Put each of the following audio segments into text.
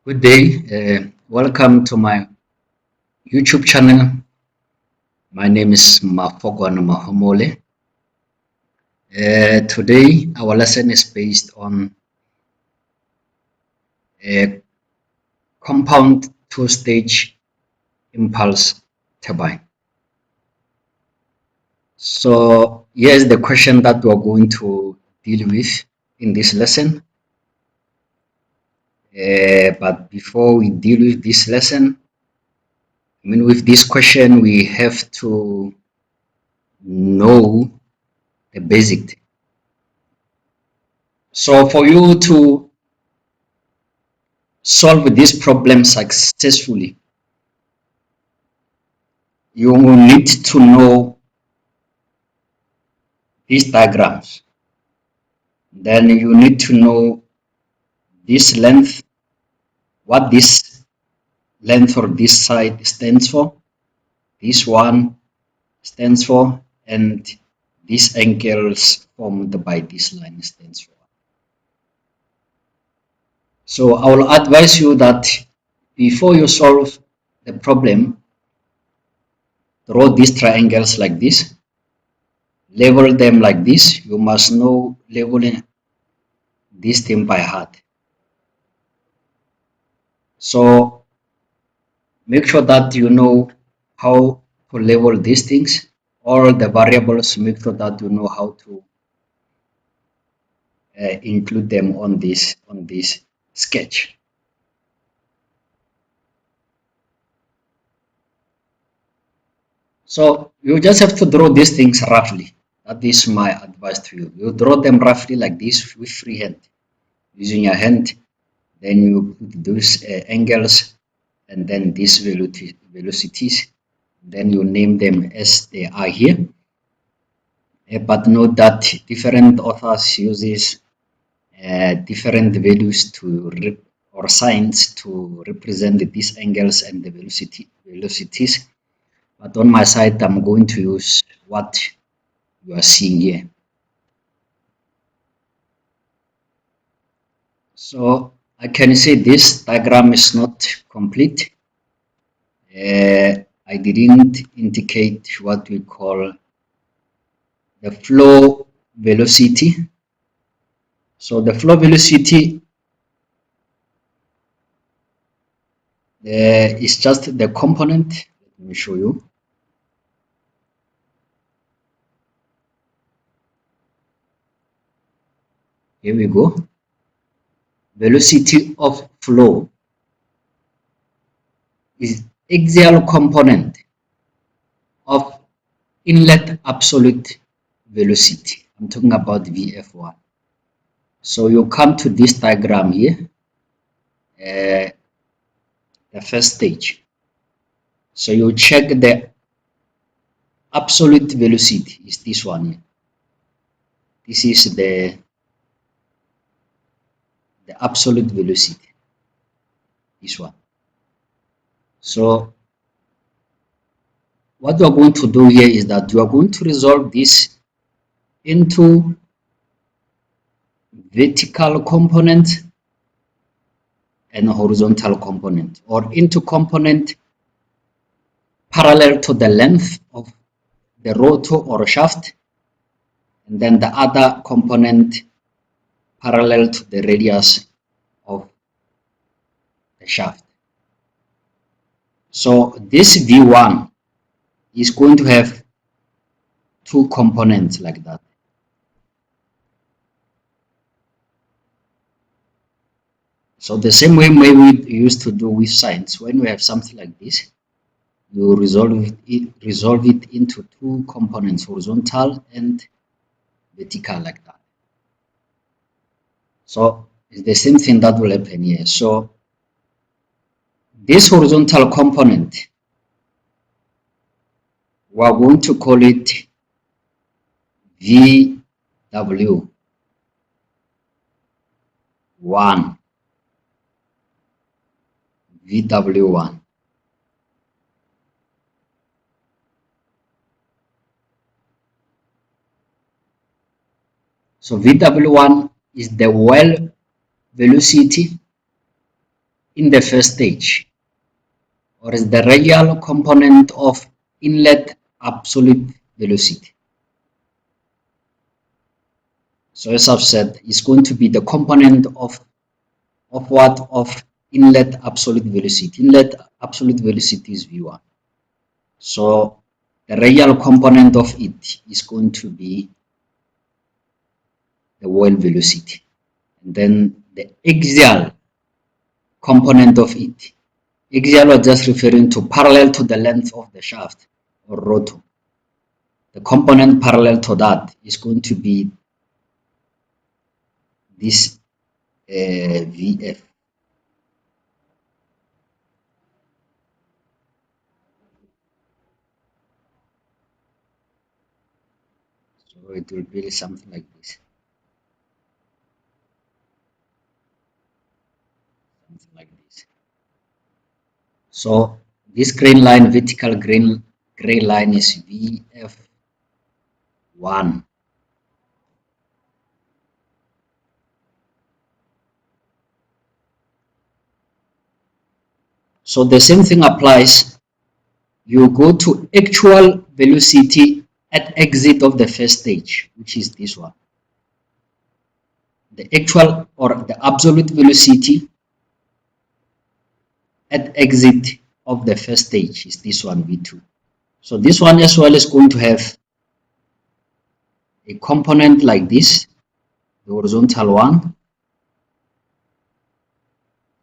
Good day. Welcome to my YouTube channel. My name is Mafogwana Mahomole. Today, our lesson is based on a compound two-stage impulse turbine. So, here's the question that we're going to deal with in this lesson. But before we deal with this lesson, with this question, we have to know the basic. So for you to solve this problem successfully, you will need to know these diagrams. Then you need to know this length, what this length or this side stands for, this one stands for, and these angles formed by this line stands for. So I will advise you that before you solve the problem, draw these triangles like this, label them like this. You must know labeling this thing by heart. So make sure that you know how to label these things, all the variables. Make sure that you know how to include them on this sketch. So you just have to draw these things roughly. That is my advice to you. You draw them roughly like this with free hand, using your hand. Then you put those angles and then these velocities. Then you name them as they are here. But note that different authors uses different values or signs to represent these angles and the velocities. But on my side, I'm going to use what you are seeing here. So I can say this diagram is not complete. I didn't indicate what we call the flow velocity. So the flow velocity is just the component. Let me show you. Here we go. Velocity of flow is axial component of inlet absolute velocity. I'm talking about VF1. So you come to this diagram here, the first stage. So you check the absolute velocity is this one here. This is the absolute velocity, this one. So what we are going to do here is that you are going to resolve this into vertical component and horizontal component, or into component parallel to the length of the rotor or shaft, and then the other component parallel to the radius of the shaft. So this V1 is going to have two components like that. So the same way we used to do with sines, when we have something like this, you resolve it into two components, horizontal and vertical, like that. So it's the same thing that will happen here. So this horizontal component, we are going to call it VW1. VW1. So VW1 is the well velocity in the first stage, or is the radial component of inlet absolute velocity? So as I've said, it's going to be the component of what? Of inlet absolute velocity. Inlet absolute velocity is V1. So the radial component of it is going to be the wall velocity. And then the axial component of it. Axial are just referring to parallel to the length of the shaft or rotor. The component parallel to that is going to be this VF. So it will be something like this. Something like this. So this green line, vertical gray line is VF1. So the same thing applies. You go to actual velocity at exit of the first stage, which is this one. The actual or the absolute velocity at exit of the first stage is this one, V2. So this one as well is going to have a component like this, the horizontal one,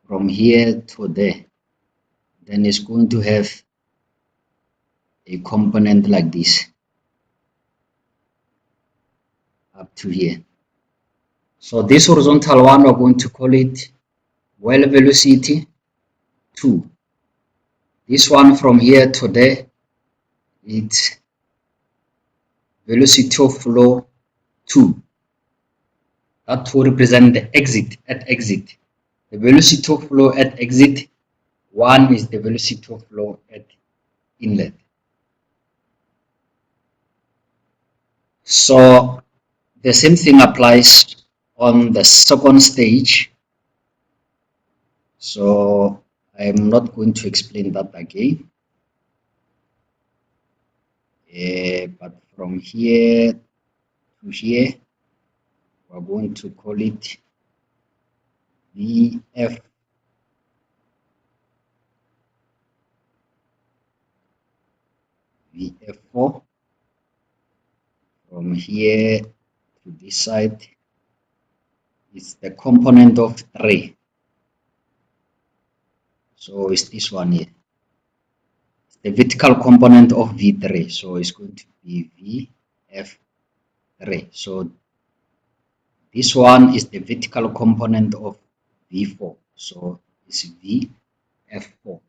from here to there. Then it's going to have a component like this up to here. So this horizontal one, we're going to call it well velocity 2. This one from here to there, it's velocity of flow 2. That will represent the exit at exit. The velocity of flow at exit 1 is the velocity of flow at inlet. So the same thing applies on the second stage. So I'm not going to explain that again. But from here to here, we're going to call it VF. VF4. From here to this side is the component of 3. So it's this one here. It's the vertical component of V3. So it's going to be VF3. So this one is the vertical component of V4. So it's VF4.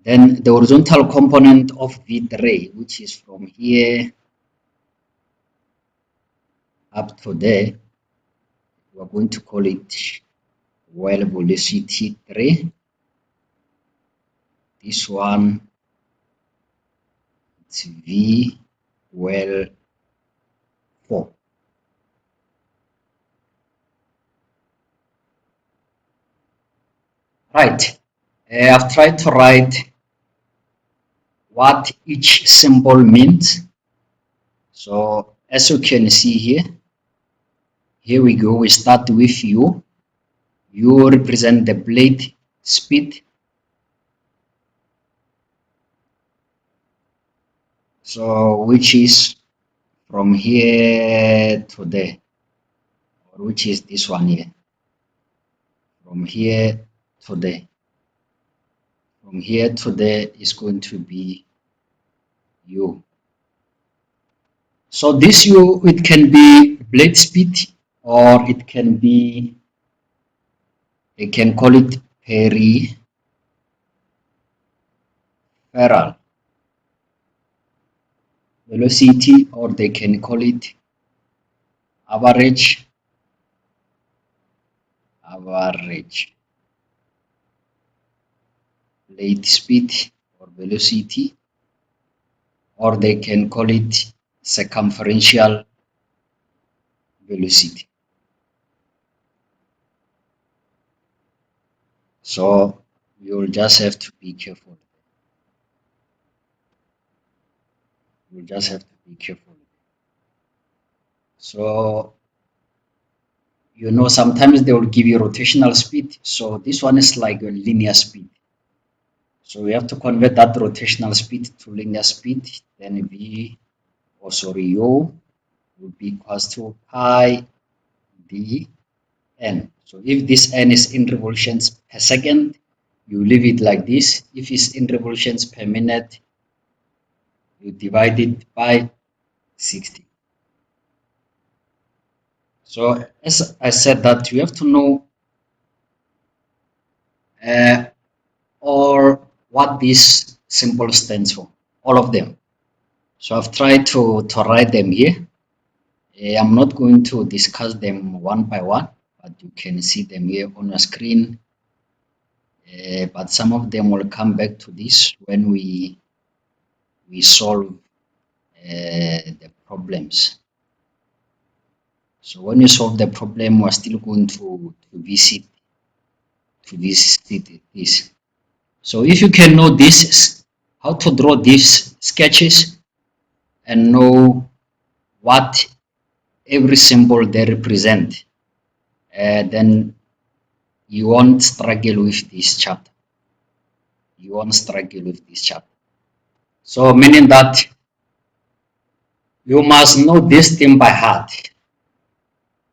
Then the horizontal component of V3, which is from here up to there, we're going to call it well velocity 3. This one, it's V well 4. Right. I've tried to write what each symbol means. So as you can see here we go. We start with U. U represent the blade speed. So which is from here to there, or which is this one here. From here to there. From here to there is going to be U. So this U, it can be blade speed, or it can be, they can call it peripheral velocity, or they can call it average blade speed or velocity, or they can call it circumferential velocity. So you'll just have to be careful. You just have to be careful. So, sometimes they will give you rotational speed. So this one is like a linear speed. So we have to convert that rotational speed to linear speed. Then U will be equals to pi d n. So if this n is in revolutions per second, you leave it like this. If it's in revolutions per minute, you divide it by 60. So as I said that you have to know or what this symbol stands for, all of them. So I've tried to write them here. I'm not going to discuss them one by one, but you can see them here on your screen. But some of them will come back to this when we solve the problems. So when you solve the problem, we're still going to visit this. So if you can know this, how to draw these sketches and know what every symbol they represent, then you won't struggle with this chapter. You won't struggle with this chapter. So meaning that you must know this thing by heart.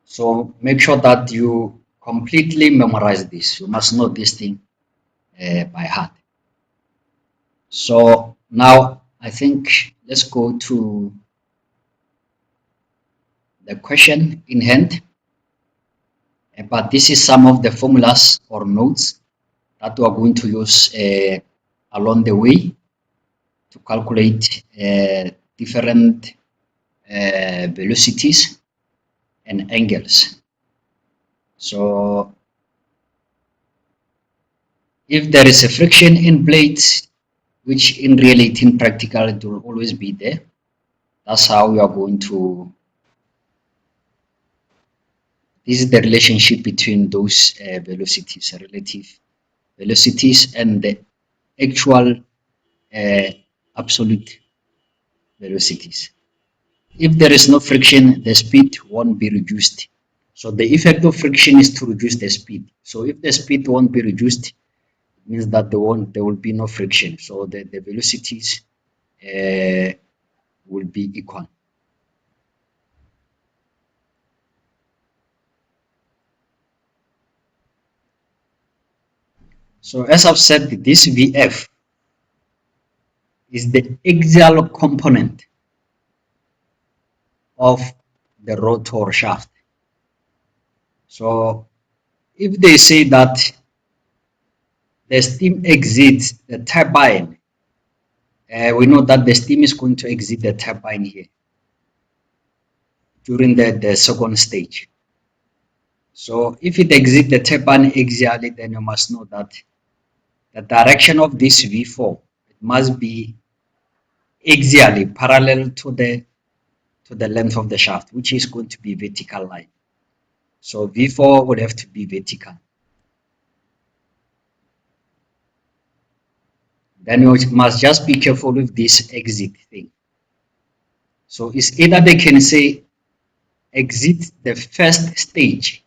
So make sure that you completely memorize this. You must know this thing by heart. So now I think let's go to the question in hand. But this is some of the formulas or notes that we are going to use along the way to calculate different velocities and angles. So if there is a friction in plates, which in reality in practical it will always be there, that's how we are going to, this is the relationship between those velocities, relative velocities, and the actual absolute velocities. If there is no friction, the speed won't be reduced. So the effect of friction is to reduce the speed. So if the speed won't be reduced, it means that there will be no friction. So the velocities will be equal. So as I've said, this VF is the axial component of the rotor shaft. So if they say that the steam exits the turbine, we know that the steam is going to exit the turbine here during the second stage. So if it exits the turbine axially, then you must know that the direction of this V4 it must be axially parallel to the length of the shaft, which is going to be vertical line. So V4 would have to be vertical. Then you must just be careful with this exit thing. So it's either they can say exit the first stage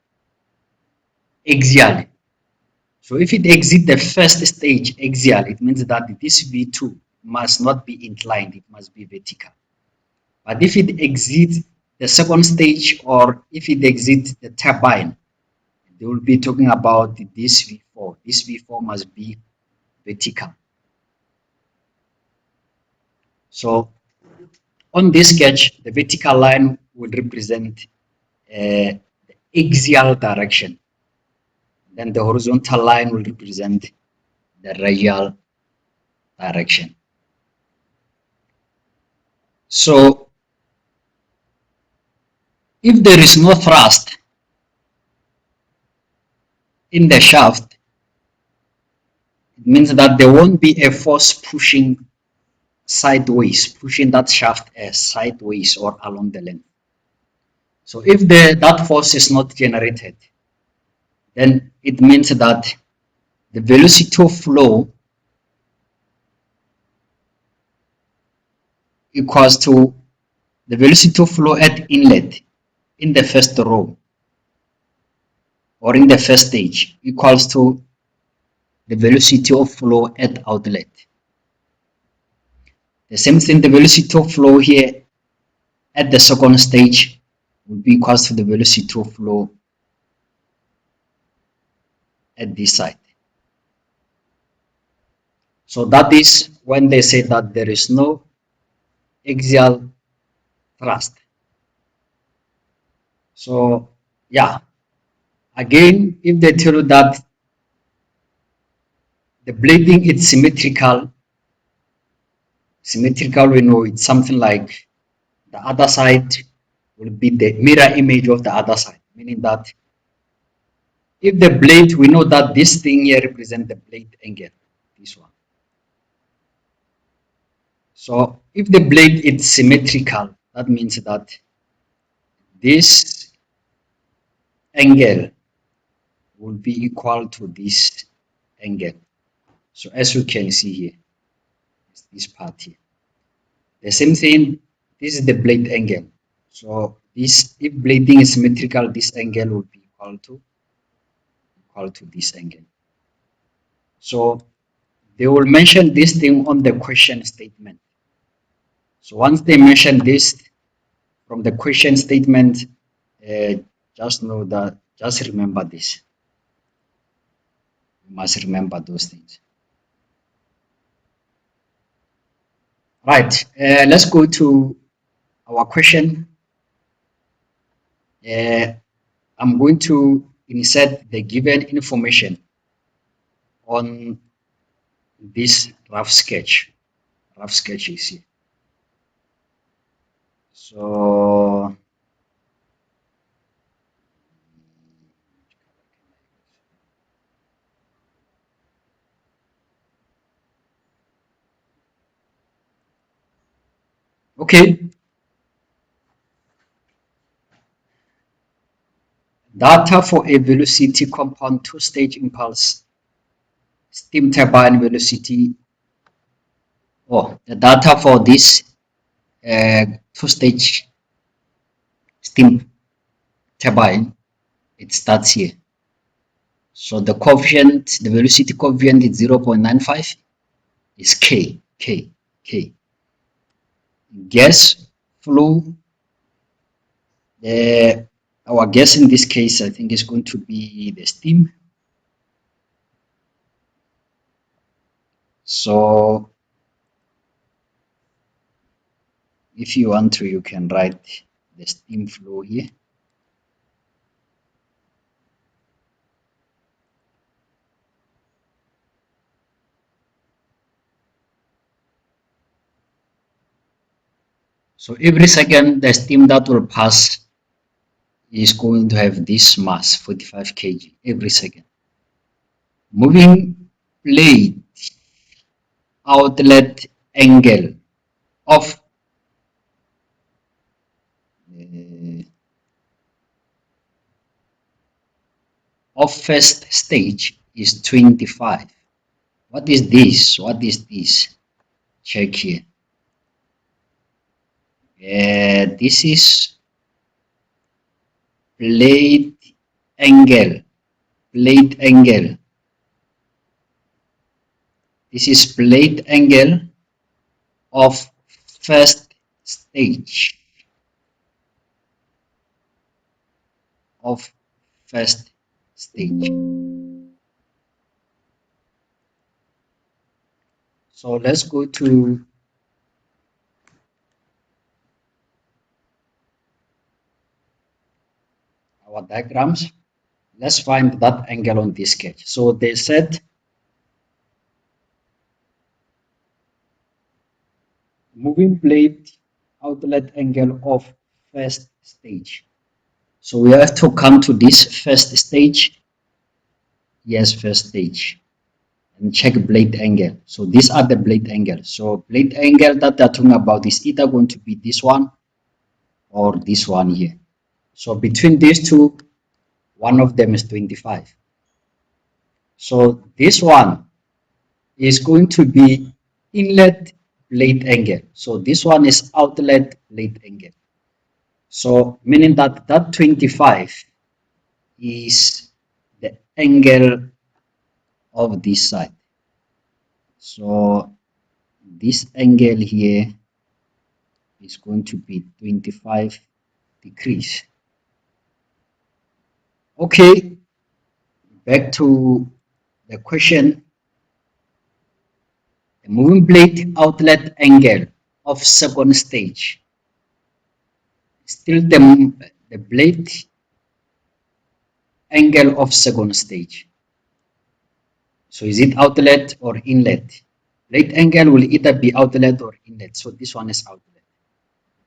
axially. So if it exits the first stage axial, it means that this V2 must not be inclined, it must be vertical. But if it exits the second stage or if it exits the turbine, they will be talking about this V4. This V4 must be vertical. So on this sketch, the vertical line would represent the axial direction. Then the horizontal line will represent the radial direction. So if there is no thrust in the shaft, it means that there won't be a force pushing sideways, pushing that shaft sideways or along the length. So if that force is not generated, then it means that the velocity of flow equals to the velocity of flow at inlet in the first row or in the first stage equals to the velocity of flow at outlet. The same thing, the velocity of flow here at the second stage will be equals to the velocity of flow at this side. So that is when they say that there is no axial thrust. So yeah, again, if they tell you that the blading is symmetrical, we know it's something like the other side will be the mirror image of the other side, meaning that if the blade, we know that this thing here represents the blade angle, this one. So if the blade is symmetrical, that means that this angle will be equal to this angle. So as you can see here, it's this part here. The same thing, this is the blade angle. So this, if blading is symmetrical, this angle will be equal to this angle. So they will mention this thing on the question statement. So once they mention this from the question statement, just know that, just remember this. You must remember those things. Right, let's go to our question. I'm going to insert the given information on this rough sketch. Rough sketch is here. So okay, data for a velocity compound two-stage impulse steam turbine velocity. Oh, the data for this two-stage steam turbine, it starts here. So the coefficient, the velocity coefficient is 0.95, is K. Gas flow, our gas in this case, I think is going to be the steam. So if you want to, you can write the steam flow here. So every second, the steam that will pass is going to have this mass, 45 kg, every second. Moving blade outlet angle of first stage is 25. What is this? What is this? Check here. This is blade angle. Blade angle. This is blade angle of first stage. Of first stage. So let's go to our diagrams. Let's find that angle on this sketch. So they said moving blade outlet angle of first stage. So we have to come to this first stage. Yes, first stage. And check blade angle. So these are the blade angles. So blade angle that they're talking about is either going to be this one or this one here. So between these two, one of them is 25. So this one is going to be inlet blade angle. So this one is outlet blade angle. So meaning that that 25 is the angle of this side. So this angle here is going to be 25 degrees. Okay, back to the question. The moving blade outlet angle of second stage. Still the blade angle of second stage. So is it outlet or inlet? Blade angle will either be outlet or inlet. So this one is outlet.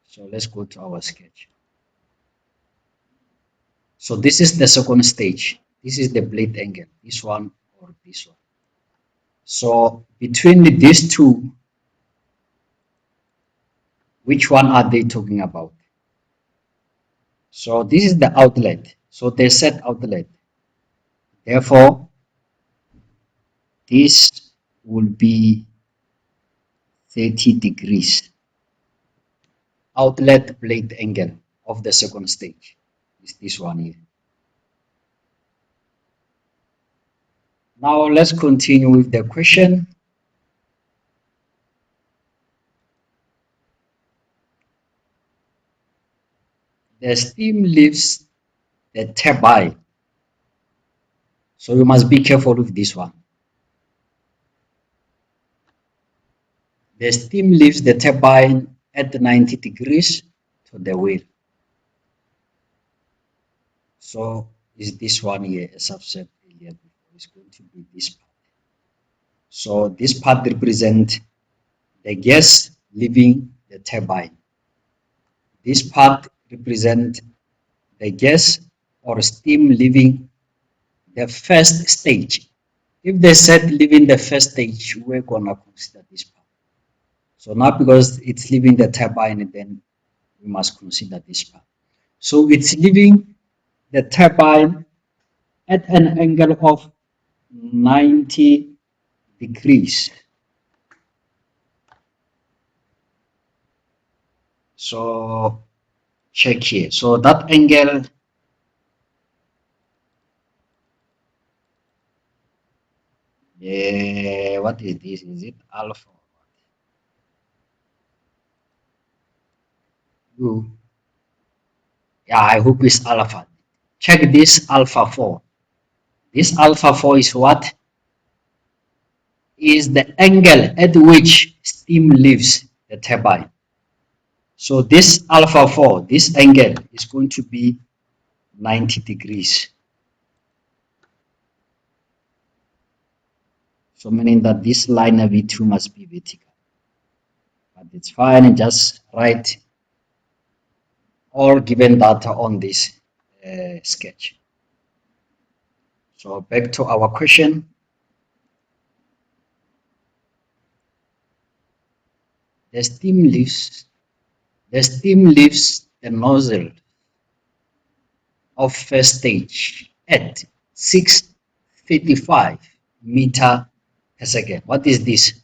So let's go to our sketch. So this is the second stage. This is the blade angle, this one or this one. So between these two, which one are they talking about? So this is the outlet. So they said outlet. Therefore, this will be 30 degrees. Outlet blade angle of the second stage is this one here. Now let's continue with the question. The steam leaves the turbine. So you must be careful with this one. The steam leaves the turbine at 90 degrees to the wheel. So is this one here, as I've said earlier before, is going to be this part. So this part represents the gas leaving the turbine. This part represents the gas or steam leaving the first stage. If they said leaving the first stage, we're gonna consider this part. So now because it's leaving the turbine, then we must consider this part. So it's leaving the turbine at an angle of 90 degrees. So check here. So that angle, yeah, what is this? Is it alpha? Ooh, yeah, I hope it's alpha. Check this alpha 4. This alpha 4 is what? Is the angle at which steam leaves the turbine. So this alpha 4, this angle is going to be 90 degrees. So meaning that this line of V2 must be vertical. But it's fine, just write all given data on this sketch. So back to our question. The steam leaves the nozzle of first stage at 635 meter per second. What is this?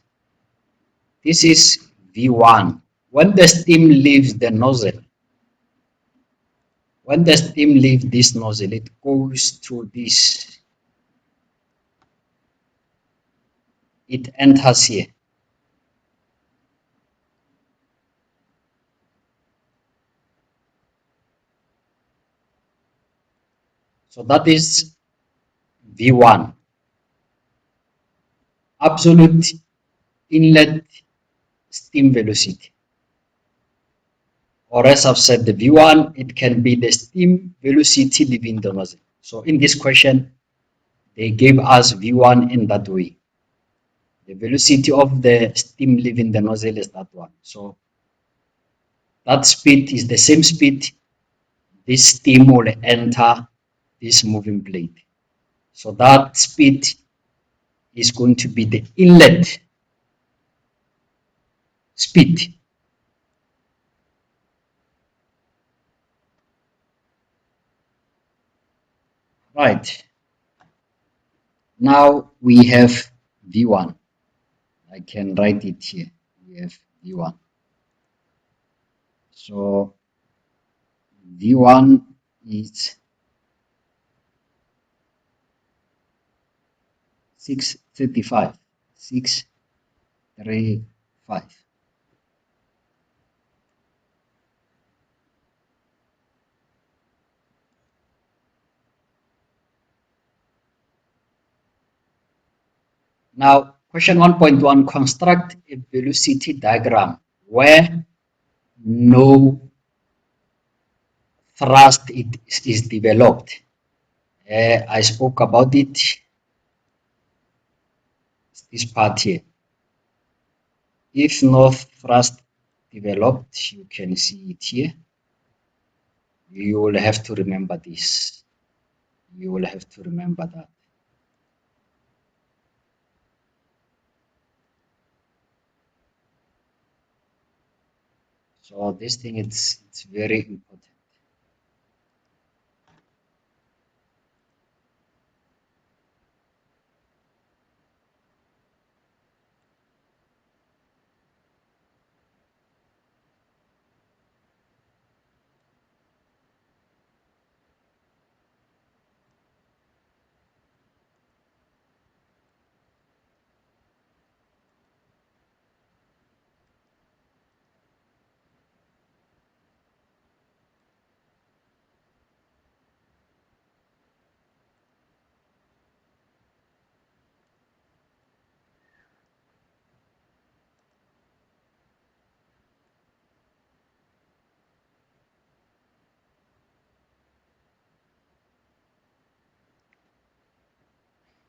This is V1. When the steam leaves the nozzle, when the steam leaves this nozzle, it goes through this. It enters here. So that is V1. Absolute inlet steam velocity. Or as I've said, the V1, it can be the steam velocity leaving the nozzle. So in this question, they gave us V1 in that way. The velocity of the steam leaving the nozzle is that one. So that speed is the same speed this steam will enter this moving blade. So that speed is going to be the inlet speed. Right. Now we have V1. I can write it here. We have V1. So V1 is 635. 635. Now, question 1.1, construct a velocity diagram where no thrust is developed. I spoke about it, this part here. If no thrust developed, you can see it here. You will have to remember this. You will have to remember that. So this thing, it's very important.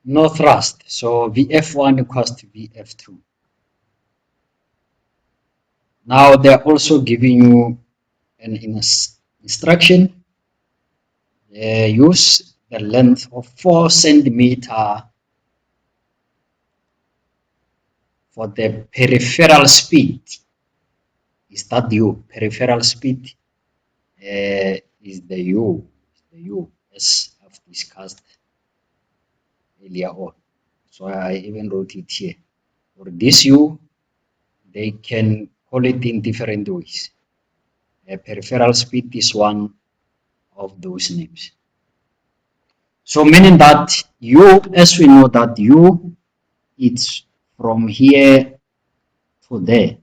No thrust. So Vf1 equals to Vf2. Now they're also giving you an instruction. Use the length of 4 centimeter for the peripheral speed. Is that U? Peripheral speed is the U. As I've discussed earlier on. So I even wrote it here. For this U, they can call it in different ways. Peripheral speed is one of those names. So meaning that U, as we know that U, it's from here to there.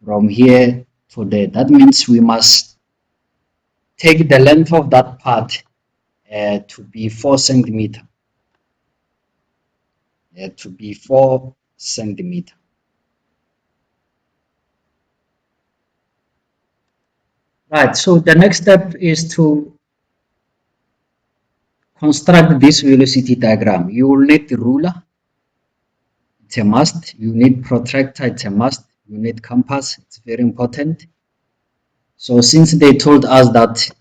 From here to there. That means we must take the length of that part to be 4 centimeter. To be 4 centimeter. Right, so the next step is to construct this velocity diagram. You will need the ruler, it's a must. You need protractor, it's a must. You need compass, it's very important. So since they told us that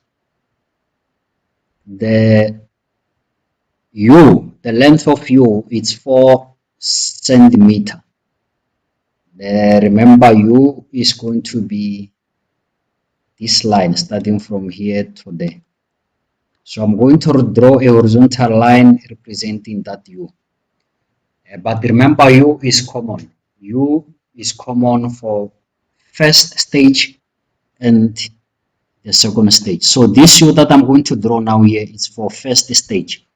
the U, the length of U is 4 centimeter. Remember U is going to be this line starting from here to there. So I'm going to draw a horizontal line representing that U. But remember U is common. U is common for first stage and the second stage. So this U that I'm going to draw now here is for first stage.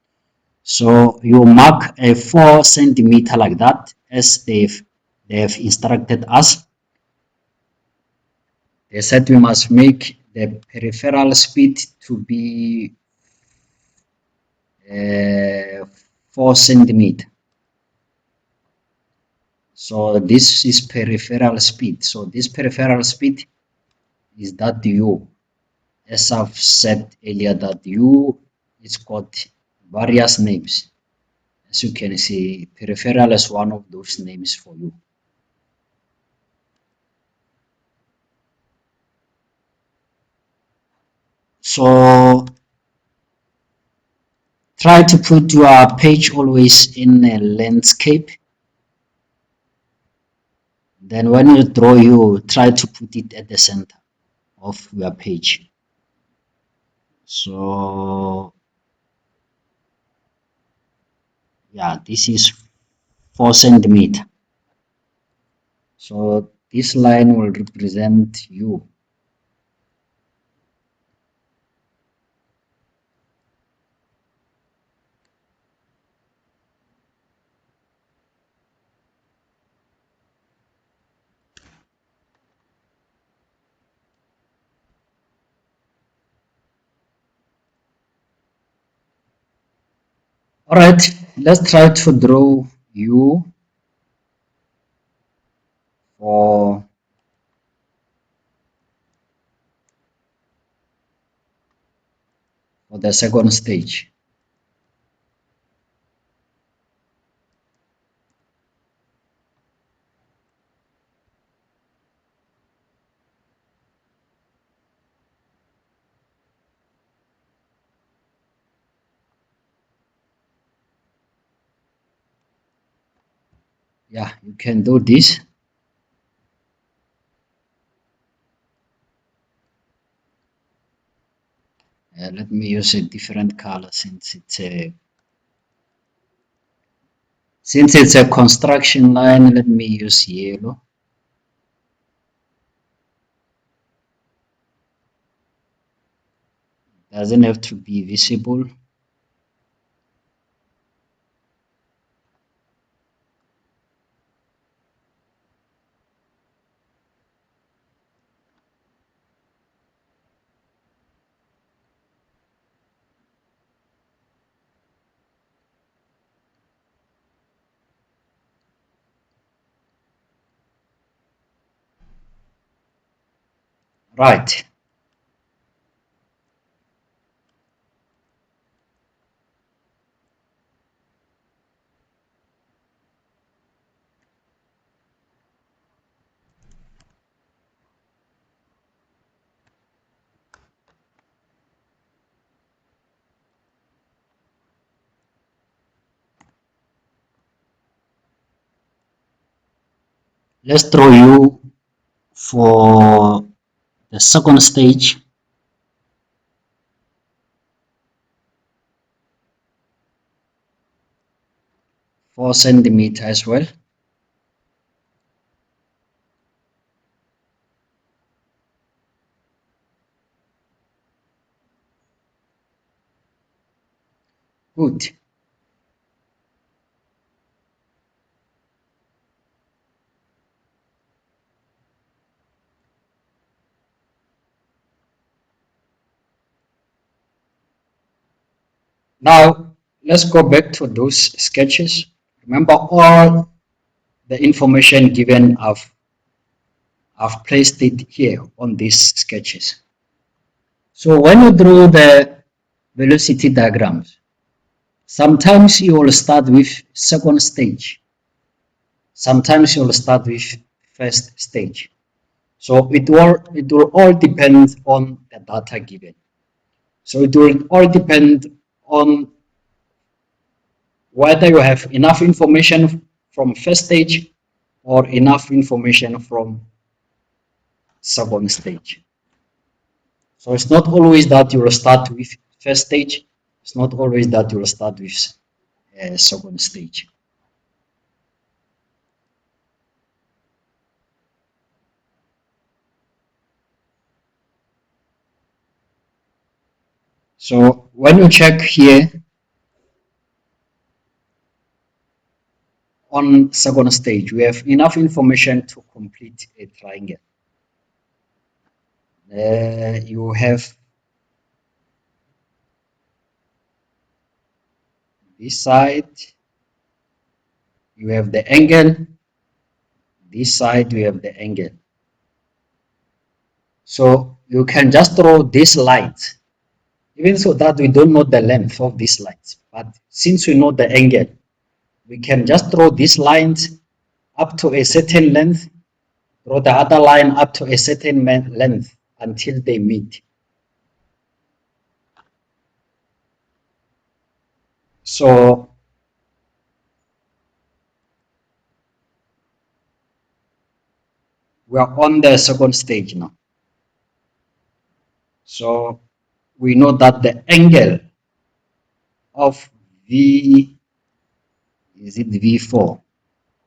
So you mark a 4 centimeter like that as they've instructed us. They said we must make the peripheral speed to be 4 centimeter. So this is peripheral speed. So this peripheral speed is that U. As I've said earlier, that U is got various names. As you can see, peripheral is one of those names for you. So try to put your page always in a landscape. Then when you draw, you try to put it at the center of your page. So Yeah, this is 4 centimeter. So this line will represent U. All right, let's try to draw U for the second stage. Yeah, you can do this. Let me use a different color since it's a construction line. Let me use yellow. Doesn't have to be visible. Right. Let's draw U for the second stage. Four centimeter as well. Good. Now let's go back to those sketches. Remember all the information given. I've placed it here on these sketches. So when you draw the velocity diagrams, sometimes you will start with second stage. Sometimes you will start with first stage. So it will all depend on the data given. So it will all depend on whether you have enough information from first stage or enough information from second stage. So it's not always that you will start with first stage. It's not always that you will start with second stage. So when you check here on second stage, we have enough information to complete a triangle. You have this side, you have the angle, this side you have the angle. So you can just draw these lines, even so that we don't know the length of these lines. But since we know the angle, we can just draw these lines up to a certain length, draw the other line up to a certain length until they meet. So we are on the second stage now. So we know that the angle of V Is it V4?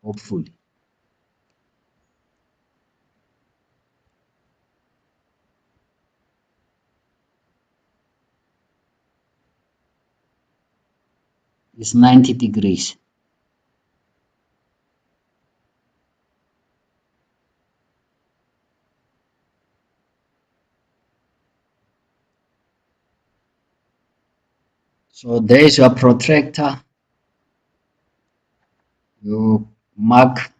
Hopefully. It's 90 degrees. So there is your protractor. You mark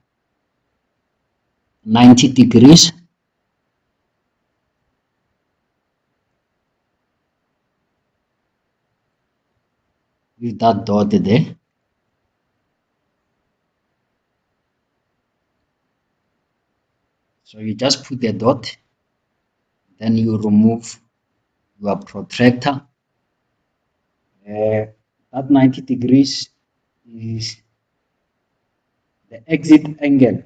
90 degrees. With that dot there. So you just put the dot, then you remove your protractor. That 90 degrees is the exit angle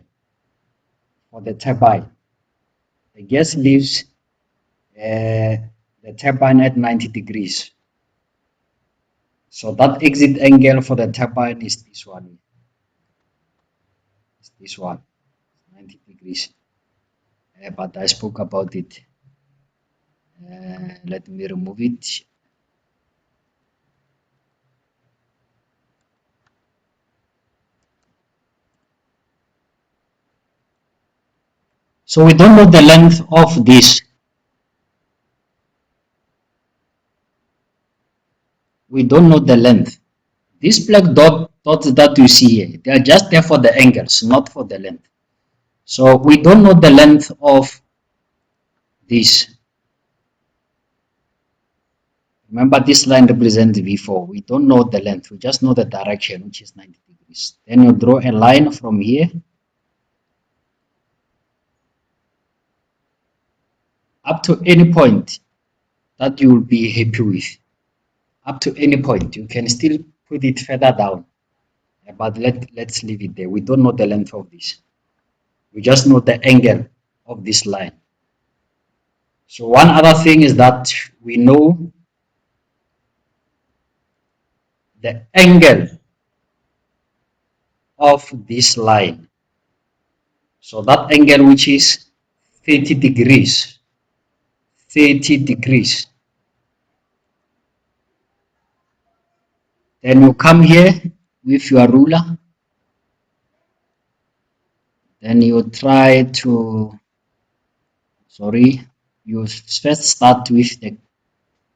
for the turbine. The gas leaves the turbine at 90 degrees. So that exit angle for the turbine is this one. It's this one, 90 degrees. But I spoke about it. Let me remove it. So we don't know the length of this. We don't know the length. These black dots that you see here, they are just there for the angles, not for the length. So we don't know the length of this. Remember, this line represents V4. We don't know the length. We just know the direction, which is 90 degrees. Then you draw a line from here up to any point that you will be happy with. Up to any point. You can still put it further down. But let's leave it there. We don't know the length of this. We just know the angle of this line. So one other thing is that we know the angle of this line. So that angle, which is 30 degrees. 30 degrees. Then you come here with your ruler. Then you try to, you first start with the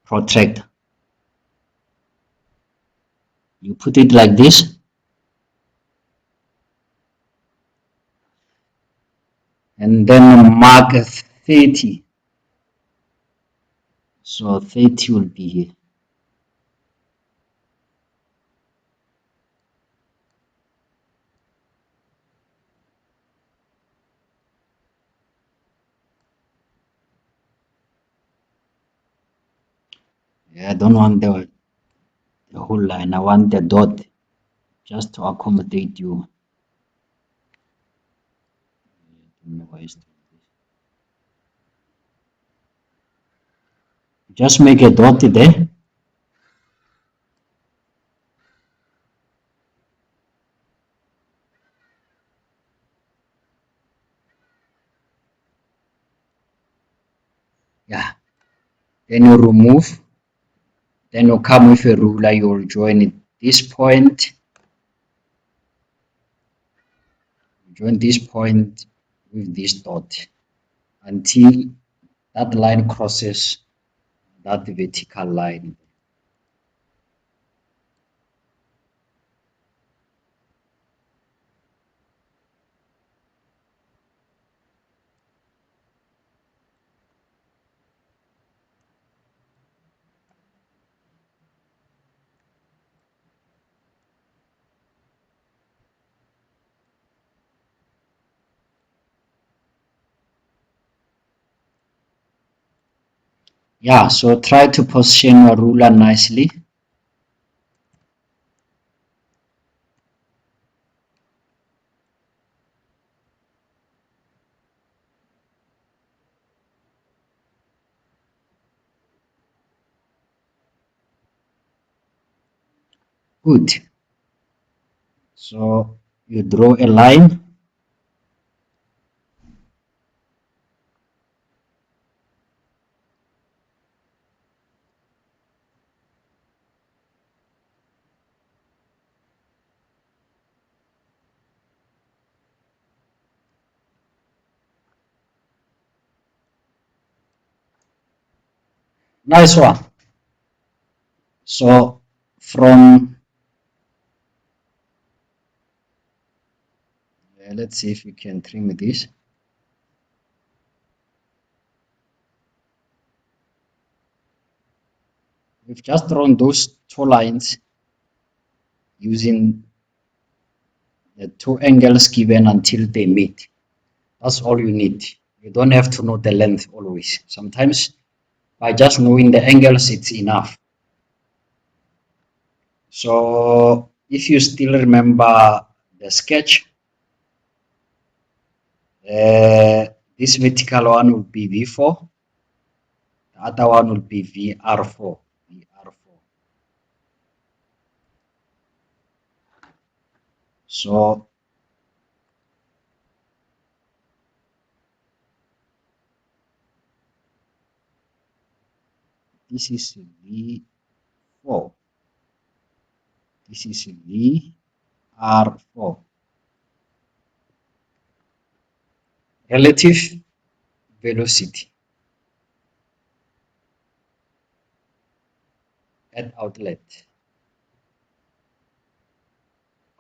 protractor. You put it like this. And then mark 30. So 30 will be here. Yeah, I don't want the whole line. I want the dot just to accommodate you. Just make a dot there. Yeah. Then you remove. Then you come with a ruler. You will join it this point. Join this point with this dot until that line crosses that vertical line. Yeah, so try to position your ruler nicely. Good. So you draw a line. Nice one. So from let's see if we can trim this. We've just drawn those two lines using the two angles given until they meet. That's all you need. You don't have to know the length always. Sometimes by just knowing the angles, it's enough. So if you still remember the sketch, this vertical one will be V4, the other one will be VR4. VR4. So this is V4. This is VR4. Relative velocity at outlet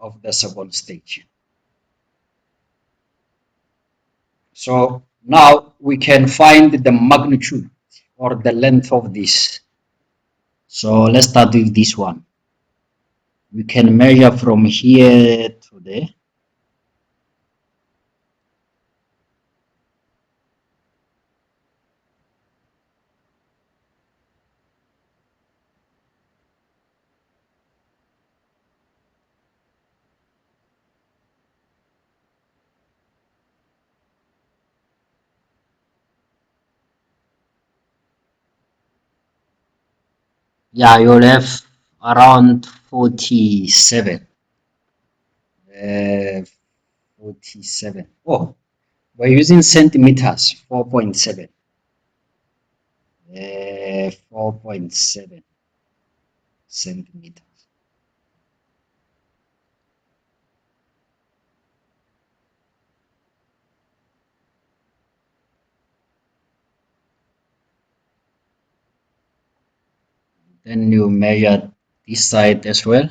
of the second stage. So now we can find the magnitude or the length of this. So let's start with this one. We can measure from here to there. Yeah, you'll have around 47. Uh, 47. Oh, we're using centimeters, 4.7. 4.7 centimeters. Then you measure this side as well.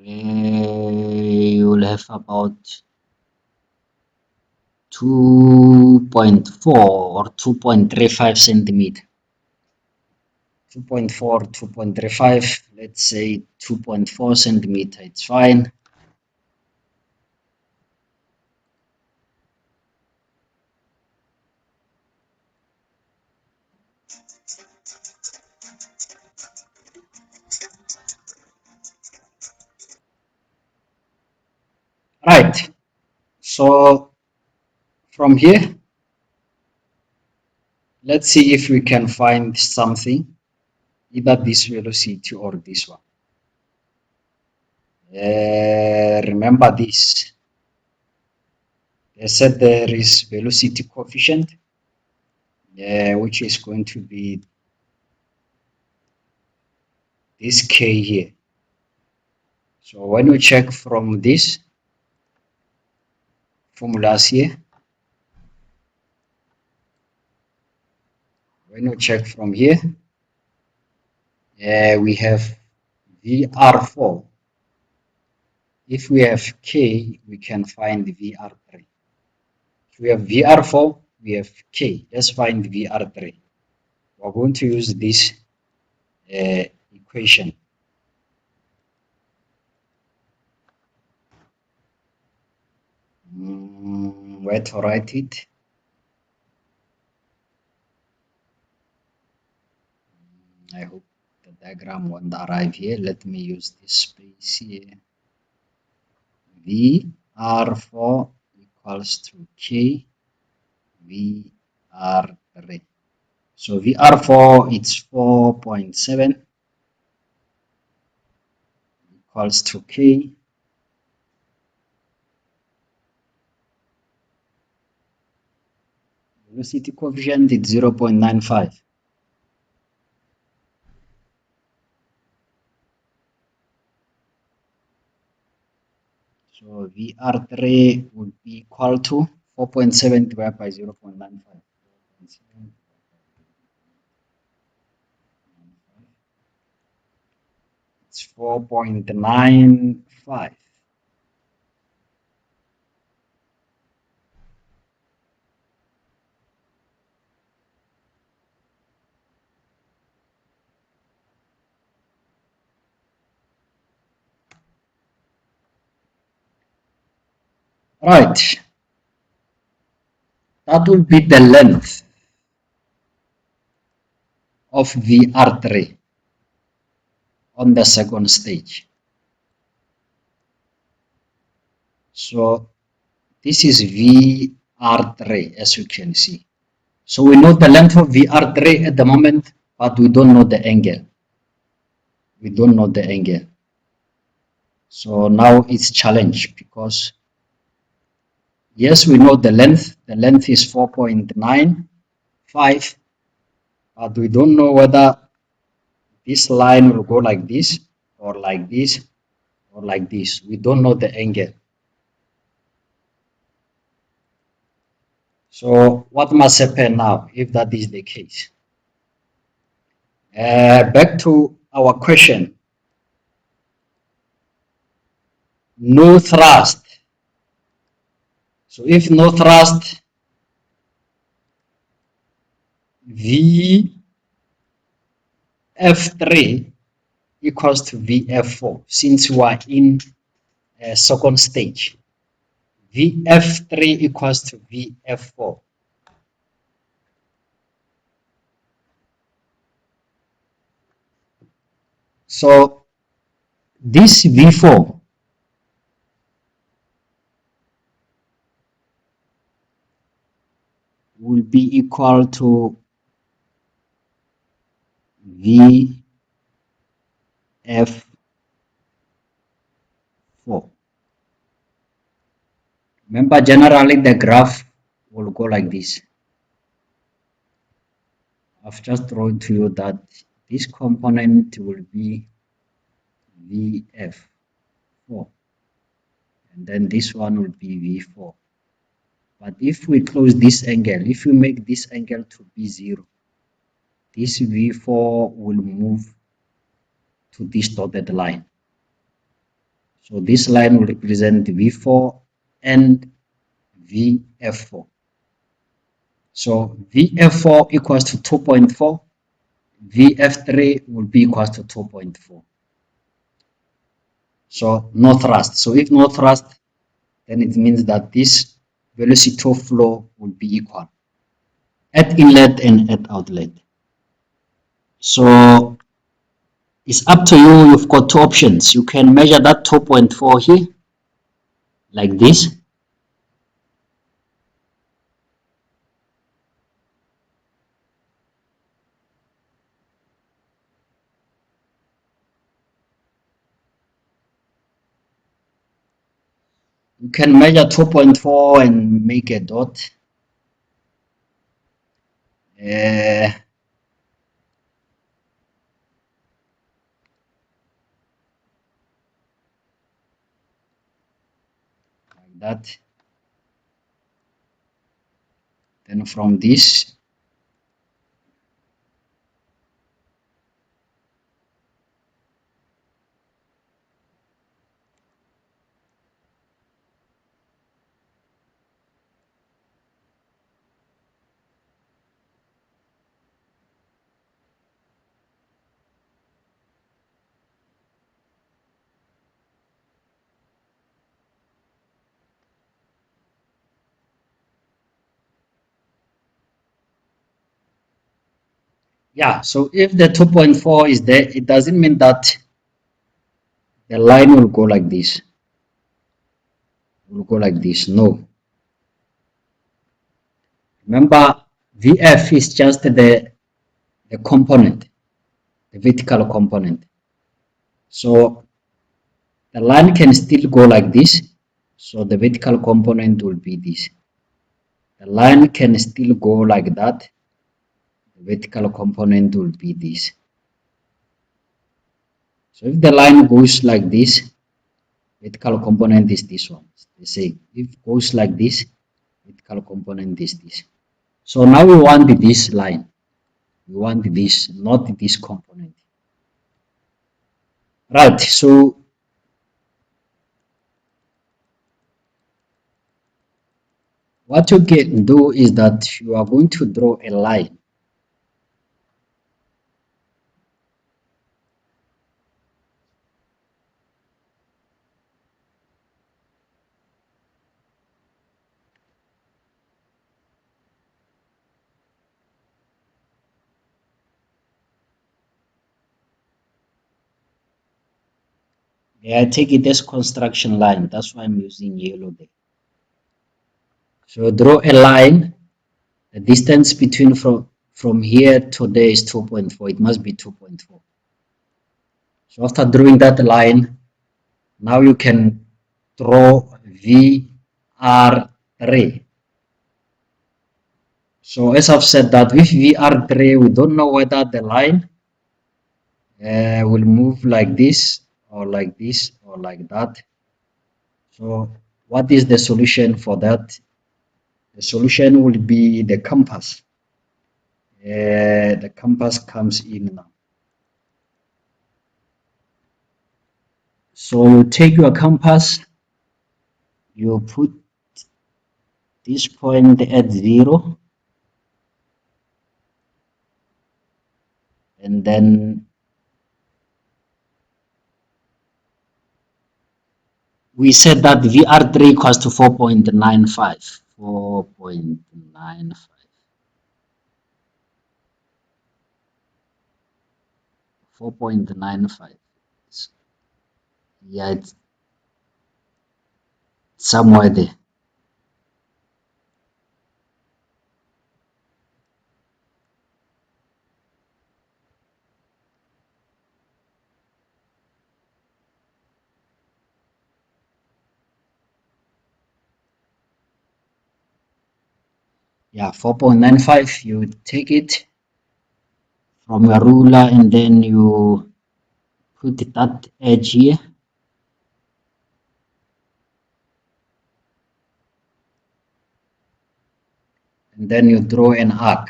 You'll have about 2.4 or 2.35 centimeter. 2.4, 2.35, let's say 2.4 centimeter, it's fine. Right, so from here, let's see if we can find something, either this velocity or this one. Remember this, they said there is velocity coefficient, which is going to be this k here. So when we check from this formulas here, when we check from here, we have VR4. If we have K, we can find VR3. If we have VR4, we have K. Let's find VR3. We're going to use this equation. Where to write it? I hope the diagram won't arrive here. Let me use this space here. VR4 equals to K VR3. So VR4 it's 4.7 equals to K velocity coefficient is 0.95. So VR3 would be equal to 4.7 divided by 0.95. It's 4.95. Right, that will be the length of VR3 on the second stage. So this is VR3 as you can see. So we know the length of VR3 at the moment, but we don't know the angle. We don't know the angle. So now it's challenge because yes, we know the length. The length is 4.95, but we don't know whether this line will go like this or like this or like this. We don't know the angle. So what must happen now if that is the case? Back to our question. No thrust. So if no thrust, VF3 equals to VF4 since we are in second stage. VF3 equals to VF4. So this V4 will be equal to VF4. Remember, generally the graph will go like this. I've just drawn to you that this component will be VF4 and then this one will be V4. But if we close this angle, if we make this angle to be 0, this V4 will move to this dotted line. So this line will represent V4 and VF4. So VF4 equals to 2.4, VF3 will be equals to 2.4. So no thrust. So if no thrust, then it means that this velocity of flow will be equal at inlet and at outlet. So it's up to you. You've got two options. You can measure that 2.4 here, like this. You can measure 2.4 and make a dot. Like that. Then from this, yeah, so if the 2.4 is there, it doesn't mean that the line will go like this. will go like this. No. Remember, VF is just the component, the vertical component. So the line can still go like this. So the vertical component will be this. The line can still go like that. The vertical component will be this. So if the line goes like this, vertical component is this one. They say if it goes like this, vertical component is this. So now we want this line. We want this, not this component. Right, so what you can do is that you are going to draw a line. Yeah, I take it as construction line. That's why I'm using yellow there. So draw a line. The distance between from here to there is 2.4. It must be 2.4. So after drawing that line, now you can draw VR3. So as I've said that with VR3, we don't know whether the line will move like this or like this or like that. So what is the solution for that? The solution will be the compass. The compass comes in now. So you take your compass, you put this point at 0, and then we said that VR3 equals to 4.95. 4.95. 4.95. Yeah, it's somewhere there. Yeah, 4.95. You take it from your ruler and then you put that edge here. And then you draw an arc.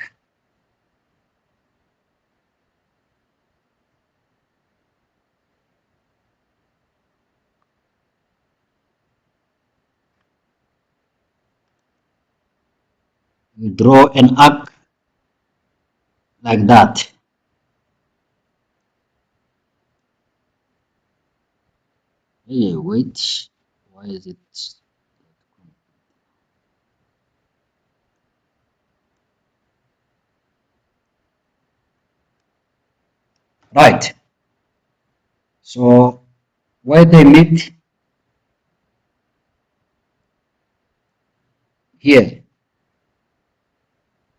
You draw an arc like that. Hey, wait, why is it? Right. So where they meet here,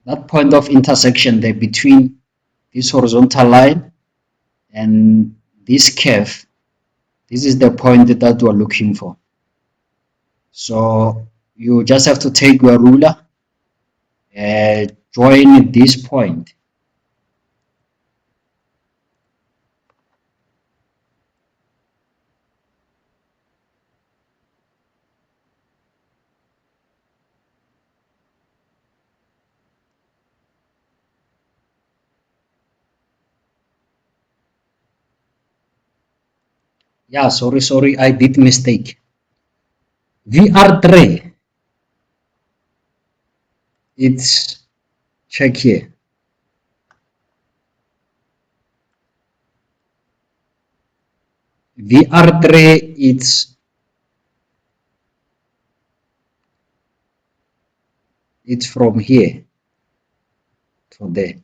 that point of intersection there between this horizontal line and this curve, this is the point that we're looking for. So you just have to take your ruler and join this point. Yeah, sorry, I did mistake. VR3, it's, check here. VR3, it's from here to there.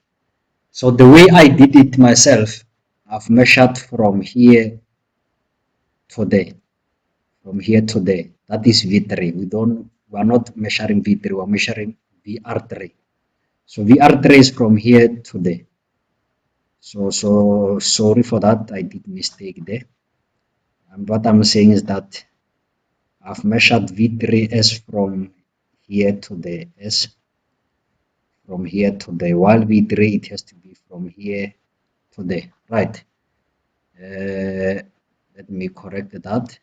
So the way I did it myself, I've measured from here to there, from here to there. That is V3. We are not measuring V3, we are measuring VR3. So VR3 is from here to there. So sorry for that, I did mistake there. And what I'm saying is that I've measured V3S from here to the S, from here to there, while V3 it has to be from here to there, right? Let me correct that.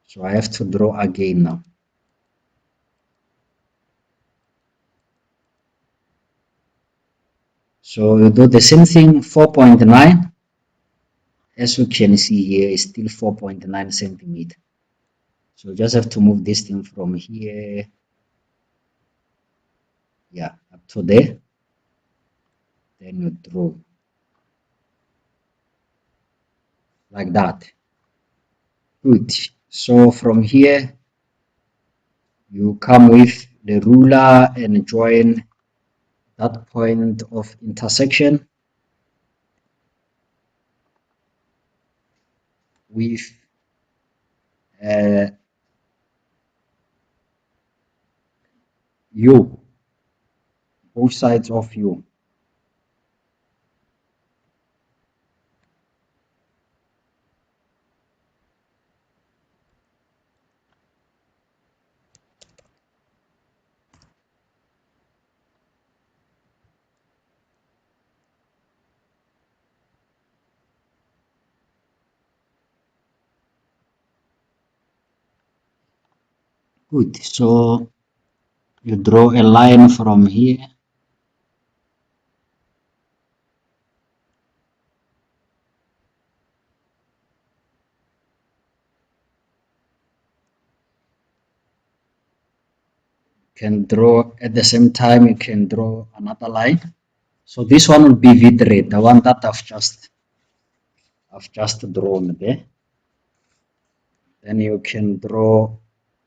So I have to draw again now. So you do the same thing, 4.9. As you can see here, is still 4.9 centimeter. So you just have to move this thing from here, yeah, up to there. Then you draw like that. Good. So from here, you come with the ruler and join that point of intersection with uh, U, both sides of U. Good. So you draw a line from here. Can draw at the same time, you can draw another line. So this one will be V3, the one that I've just drawn there. Then you can draw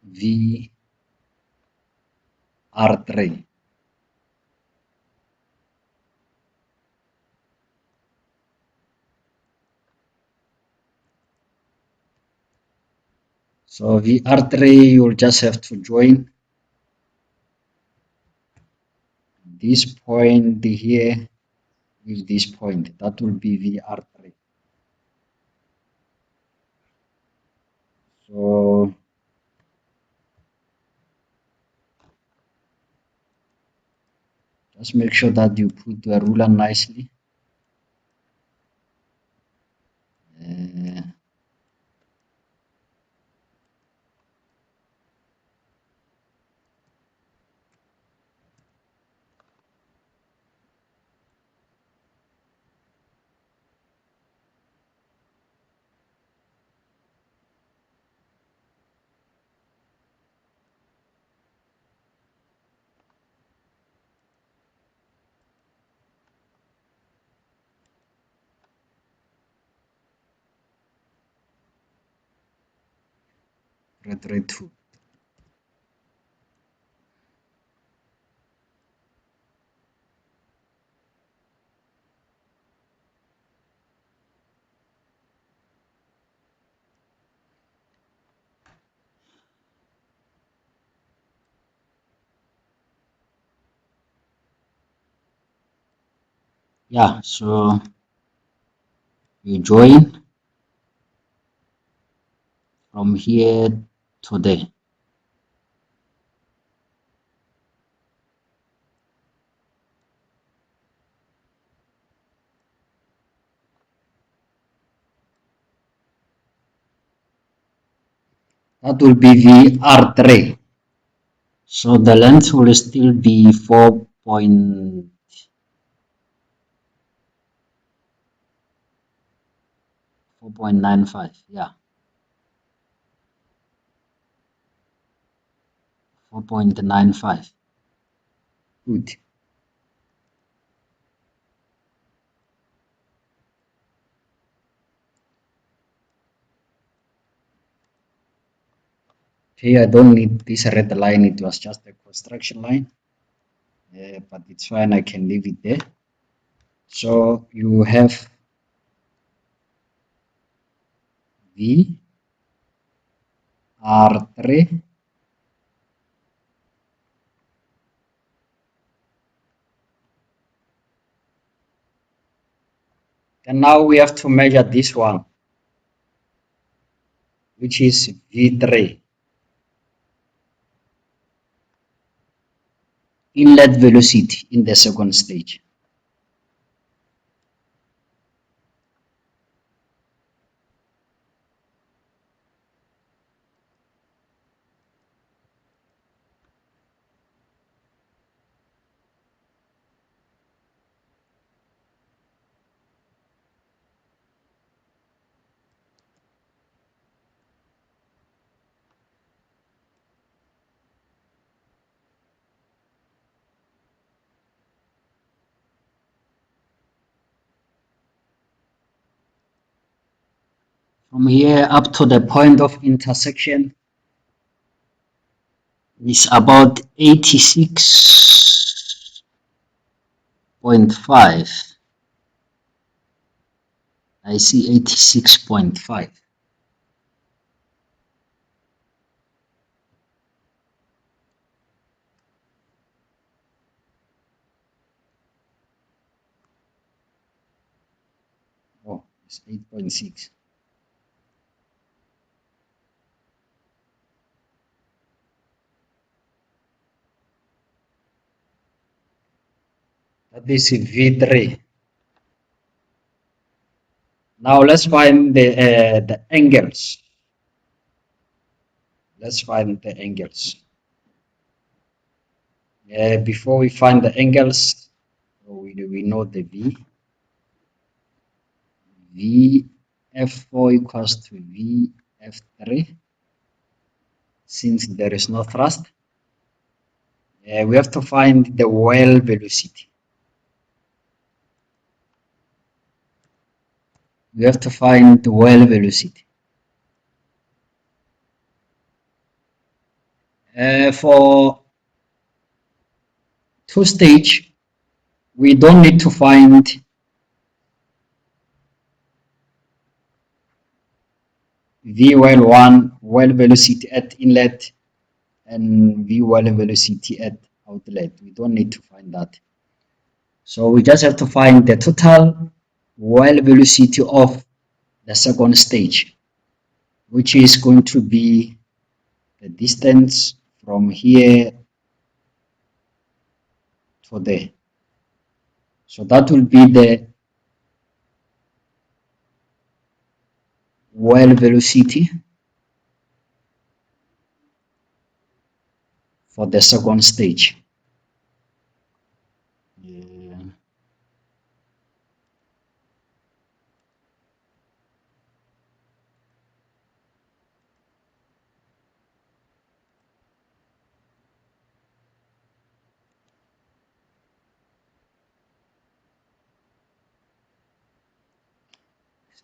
VR3. So VR3, you'll just have to join this point here with this point. That will be VR3. So just make sure that you put the ruler nicely. Red 2. Yeah, so you join from here to there. That will be VR3. So the length will still be 4.95. Yeah, 4.95. Good. Here I don't need this red line, it was just a construction line. But it's fine, I can leave it there. So you have V R3. And now we have to measure this one, which is V3, inlet velocity in the second stage. From here up to the point of intersection is about 86.5. I see 86.5. Oh, it's 8.6. That is V3. Now let's find the angles. Let's find the angles. Before we find the angles, we know the V F4 equals to V F3. Since there is no thrust, we have to find the well velocity. We have to find the well velocity. For two stage, we don't need to find V well 1 well velocity at inlet and V well velocity at outlet. We don't need to find that. So we just have to find the total well velocity of the second stage, which is going to be the distance from here to there. So that will be the well velocity for the second stage.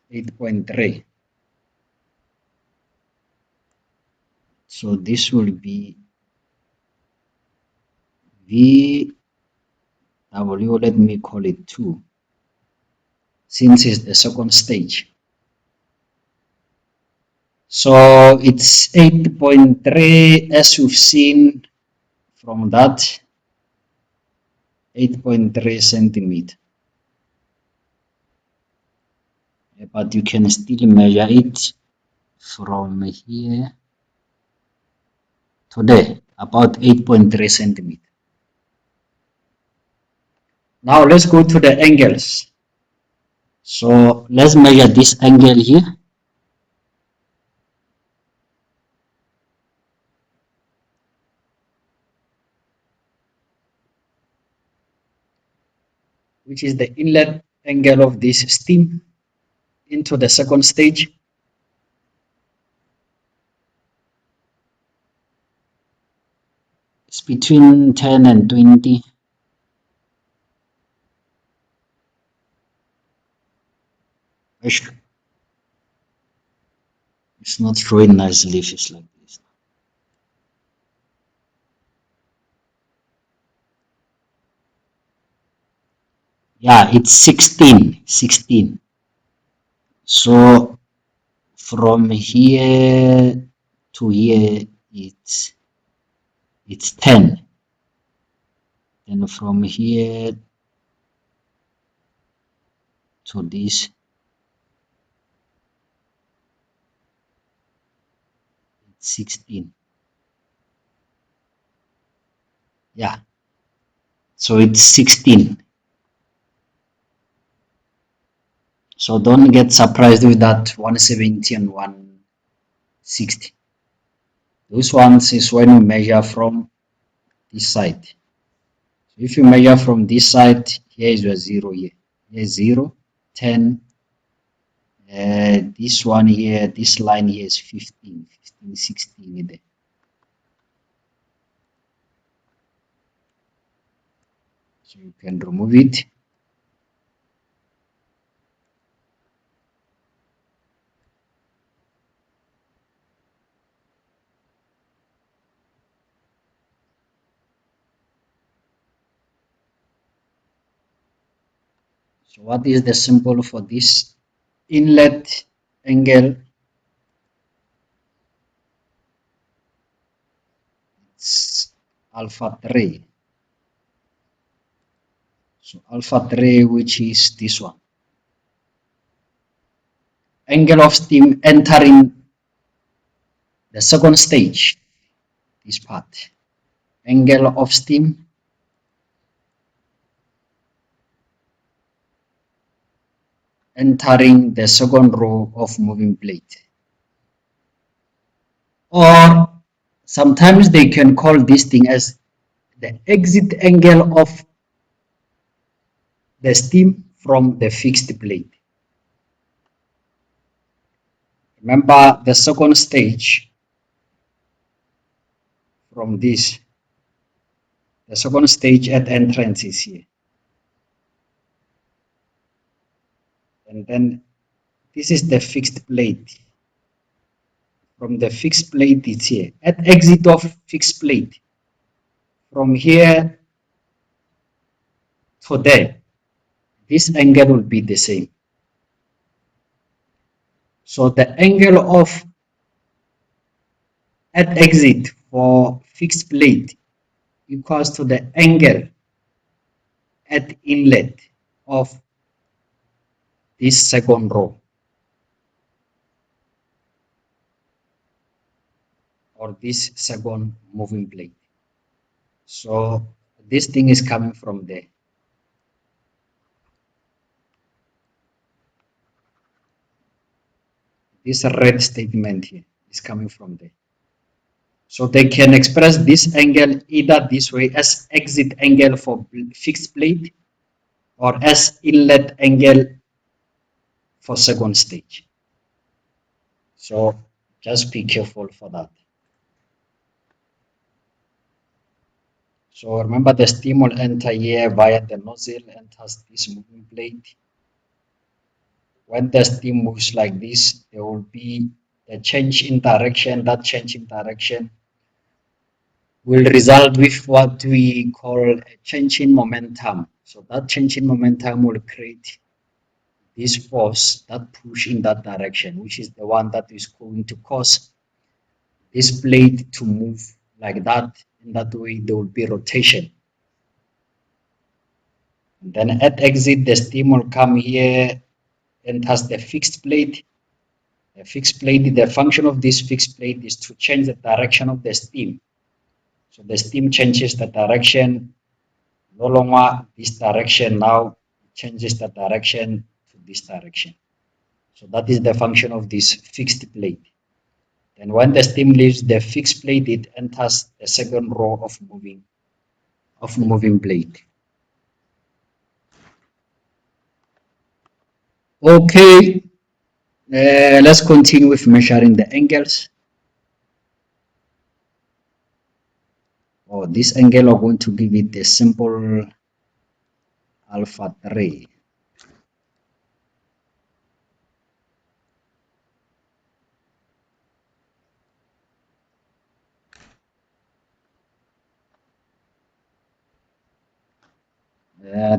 8.3. So this will be VW, let me call it 2, since it's the second stage. So it's 8.3 as you've seen from that, 8.3 centimeter. But you can still measure it from here to there, about 8.3 centimeter. Now let's go to the angles. So let's measure this angle here. Which is the inlet angle of this steam into the second stage. It's between 10 and 20. It's not showing nicely if it's like this. Yeah, it's 16. So from here to here it's 10. Then from here to this it's 16. Yeah, so it's 16. So don't get surprised with that 170 and 160. Those ones is when you measure from this side. So if you measure from this side, here is your 0 here. Here is 0, 10. This one here, this line here is 15, 15, 16 there. So you can remove it. So what is the symbol for this inlet angle? It's alpha 3. So alpha 3, which is this one. Angle of steam entering the second stage, this part. Angle of steam entering the second row of moving blade. Or sometimes they can call this thing as the exit angle of the steam from the fixed blade. Remember the second stage from this, the second stage at entrance is here. And then this is the fixed blade. From the fixed blade it's here. At exit of fixed blade, from here to there, this angle will be the same. So the angle of at exit for fixed blade equals to the angle at inlet of this second row or this second moving blade. So this thing is coming from there. This red statement here is coming from there. So they can express this angle either this way as exit angle for fixed blade or as inlet angle for second stage. So just be careful for that. So remember the steam will enter here via the nozzle, enters this moving blade. When the steam moves like this, there will be a change in direction. That change in direction will result with what we call a change in momentum. So that change in momentum will create this force, that push in that direction, which is the one that is going to cause this blade to move like that. In that way, there will be rotation. And then at exit, the steam will come here, enters the fixed blade. The fixed blade, the function of this fixed blade is to change the direction of the steam. So the steam changes the direction, no longer this direction, now it changes the direction to this direction. So that is the function of this fixed blade. Then when the steam leaves the fixed blade, it enters the second row of moving blade. Okay, let's continue with measuring the angles. This angle are going to give it the simple alpha 3.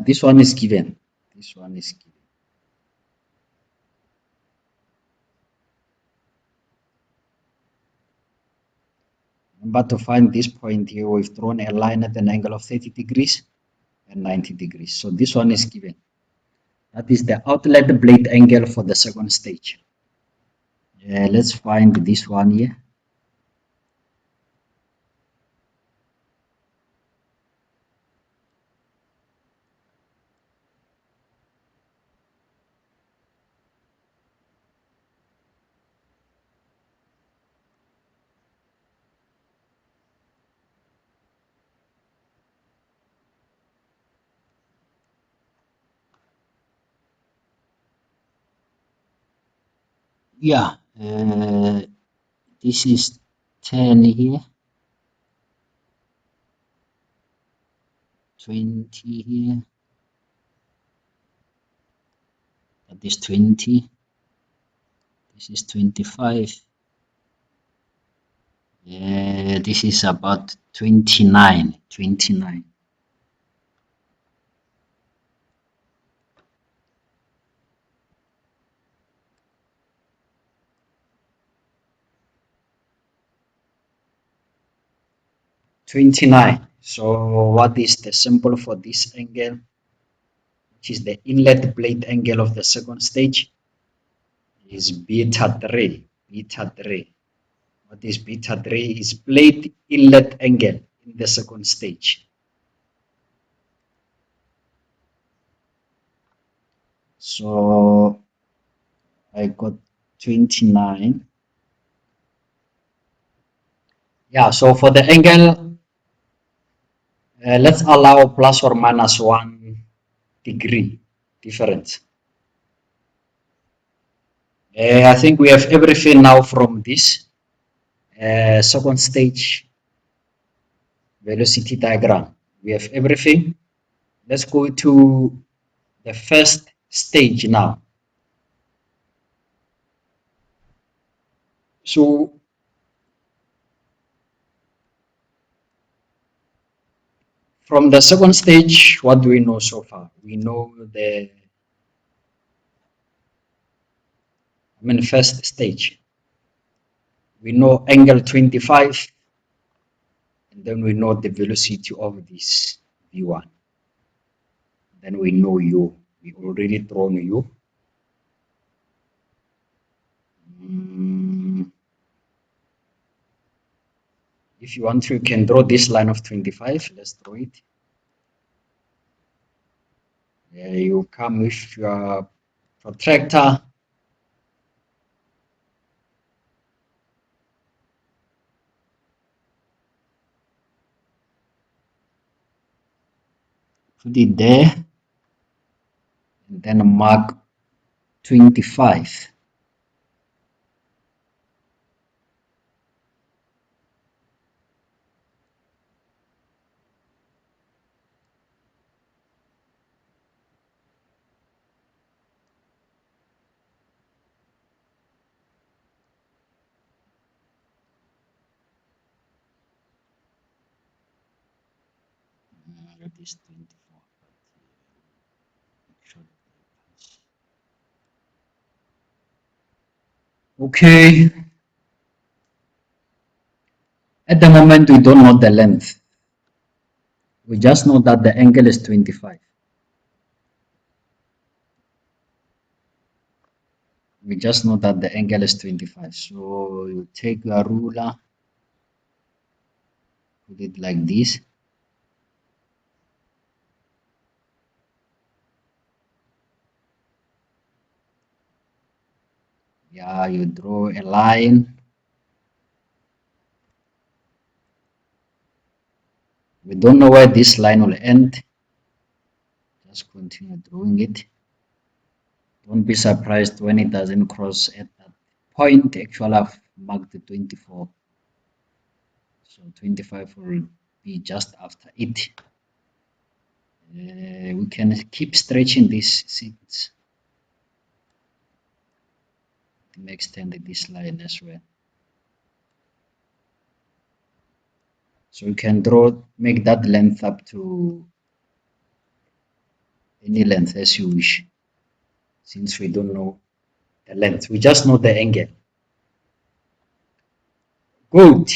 This one is given. This one is given. But to find this point here, we've drawn a line at an angle of 30 degrees and 90 degrees. So this one is given. That is the outlet blade angle for the second stage. Let's find this one here. Yeah, this is 10 here, 20 here, that is 20, this is 25, this is about 29, 29. So what is the symbol for this angle, which is the inlet blade angle of the second stage, is beta 3. Beta 3. What is beta 3? Is blade inlet angle in the second stage. So I got 29. Yeah, so for the angle, let's allow plus or minus 1 degree difference. I think we have everything now from this second stage velocity diagram. We have everything. Let's go to the first stage now. So from the second stage, what do we know so far? We know the first stage. We know angle 25, and then we know the velocity of this v1. Then we know u. We already drawn u. If you want to, you can draw this line of 25. Let's draw it. You come with your protractor. Put it there. And then mark 25. That is 24. Okay. At the moment, we don't know the length. We just know that the angle is 25. We just know that the angle is 25. So you take your ruler, put it like this. Yeah, you draw a line. We don't know where this line will end. Just continue drawing it. Don't be surprised when it doesn't cross at that point. Actually, I've marked the 24. So 25 will be just after it. We can keep stretching this since it extend this line as well. So you can make that length up to any length as you wish. Since we don't know the length, we just know the angle. Good.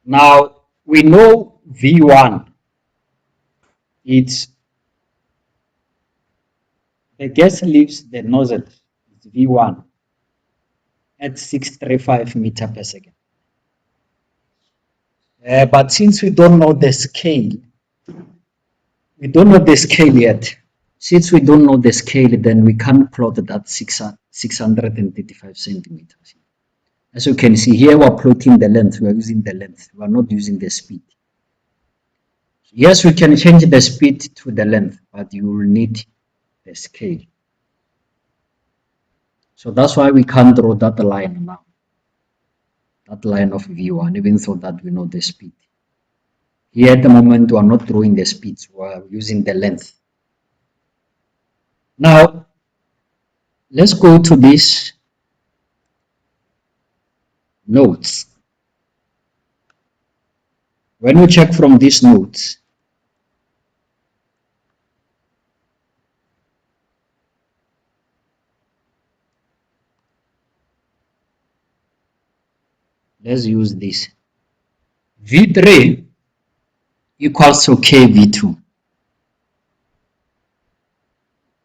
Now we know V1, it's the gas leaves the nozzle, it's V1 at 635 meter per second. But since we don't know the scale, we don't know the scale yet. Since we don't know the scale, then we can't plot that 635 centimeters. As you can see here, we're plotting the length. We're using the length. We're not using the speed. Yes, we can change the speed to the length, but you will need the scale. So that's why we can't draw that line now. That line of V1, even though that we know the speed. Here at the moment, we are not drawing the speeds. We are using the length. Now, let's go to these notes. When we check from these notes, let's use this. V3 equals to KV2.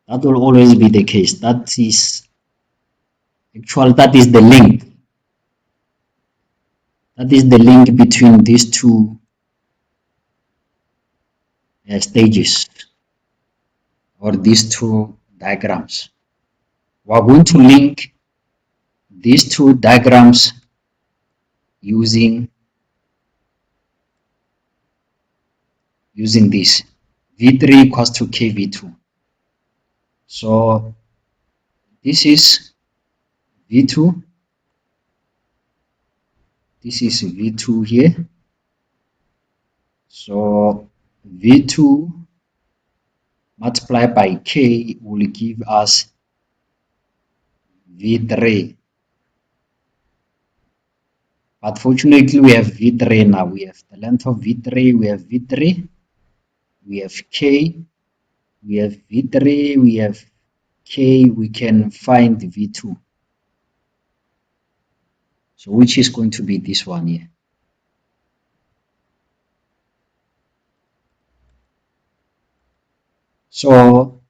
That will always be the case. That is the link. That is the link between these two stages or these two diagrams. We are going to link these two diagrams using this. V3 equals to KV2. So this is V2. This is V2 here. So V2 multiplied by K will give us V3. But fortunately, we have V3 now. We have the length of V3. We have V3. We have K. We have V3. We have K. We can find V2. So which is going to be this one here. So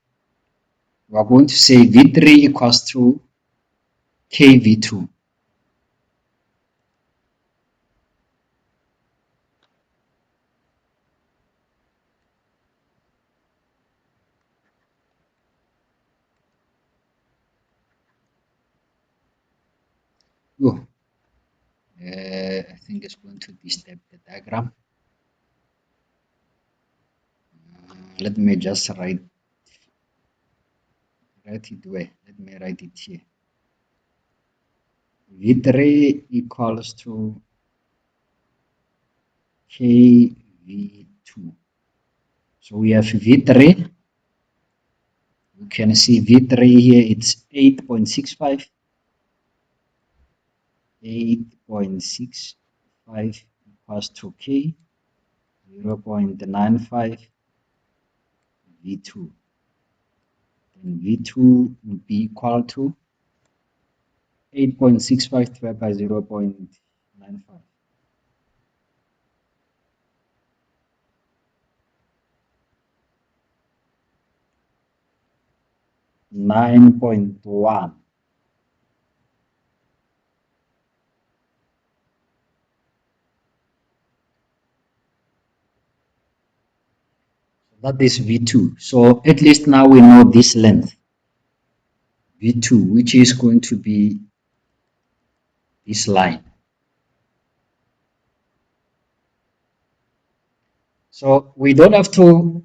we are going to say V3 equals to KV2. Oh, I think it's going to disturb the diagram. Let me just write it where. Let me write it here. V3 equals to KV2. So we have V3. You can see V3 here, it's 8.65. 8.65 equals to K, 0.95 V2. Then V2 will be equal to 8.65 divided by 0.95. 9.1. That is V2. So at least now we know this length, V2, which is going to be this line. So we don't have to,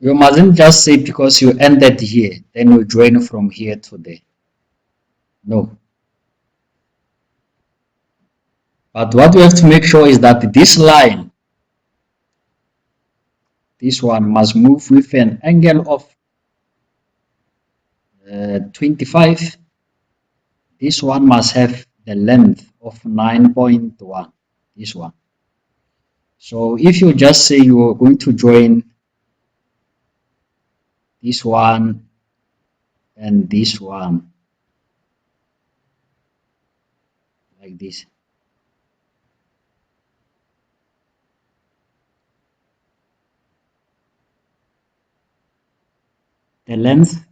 you mustn't just say because you ended here, then you join from here to there. No. But what we have to make sure is that this line, this one must move with an angle of 25. This one must have the length of 9.1. This one. So if you just say you are going to join this one and this one like this, the length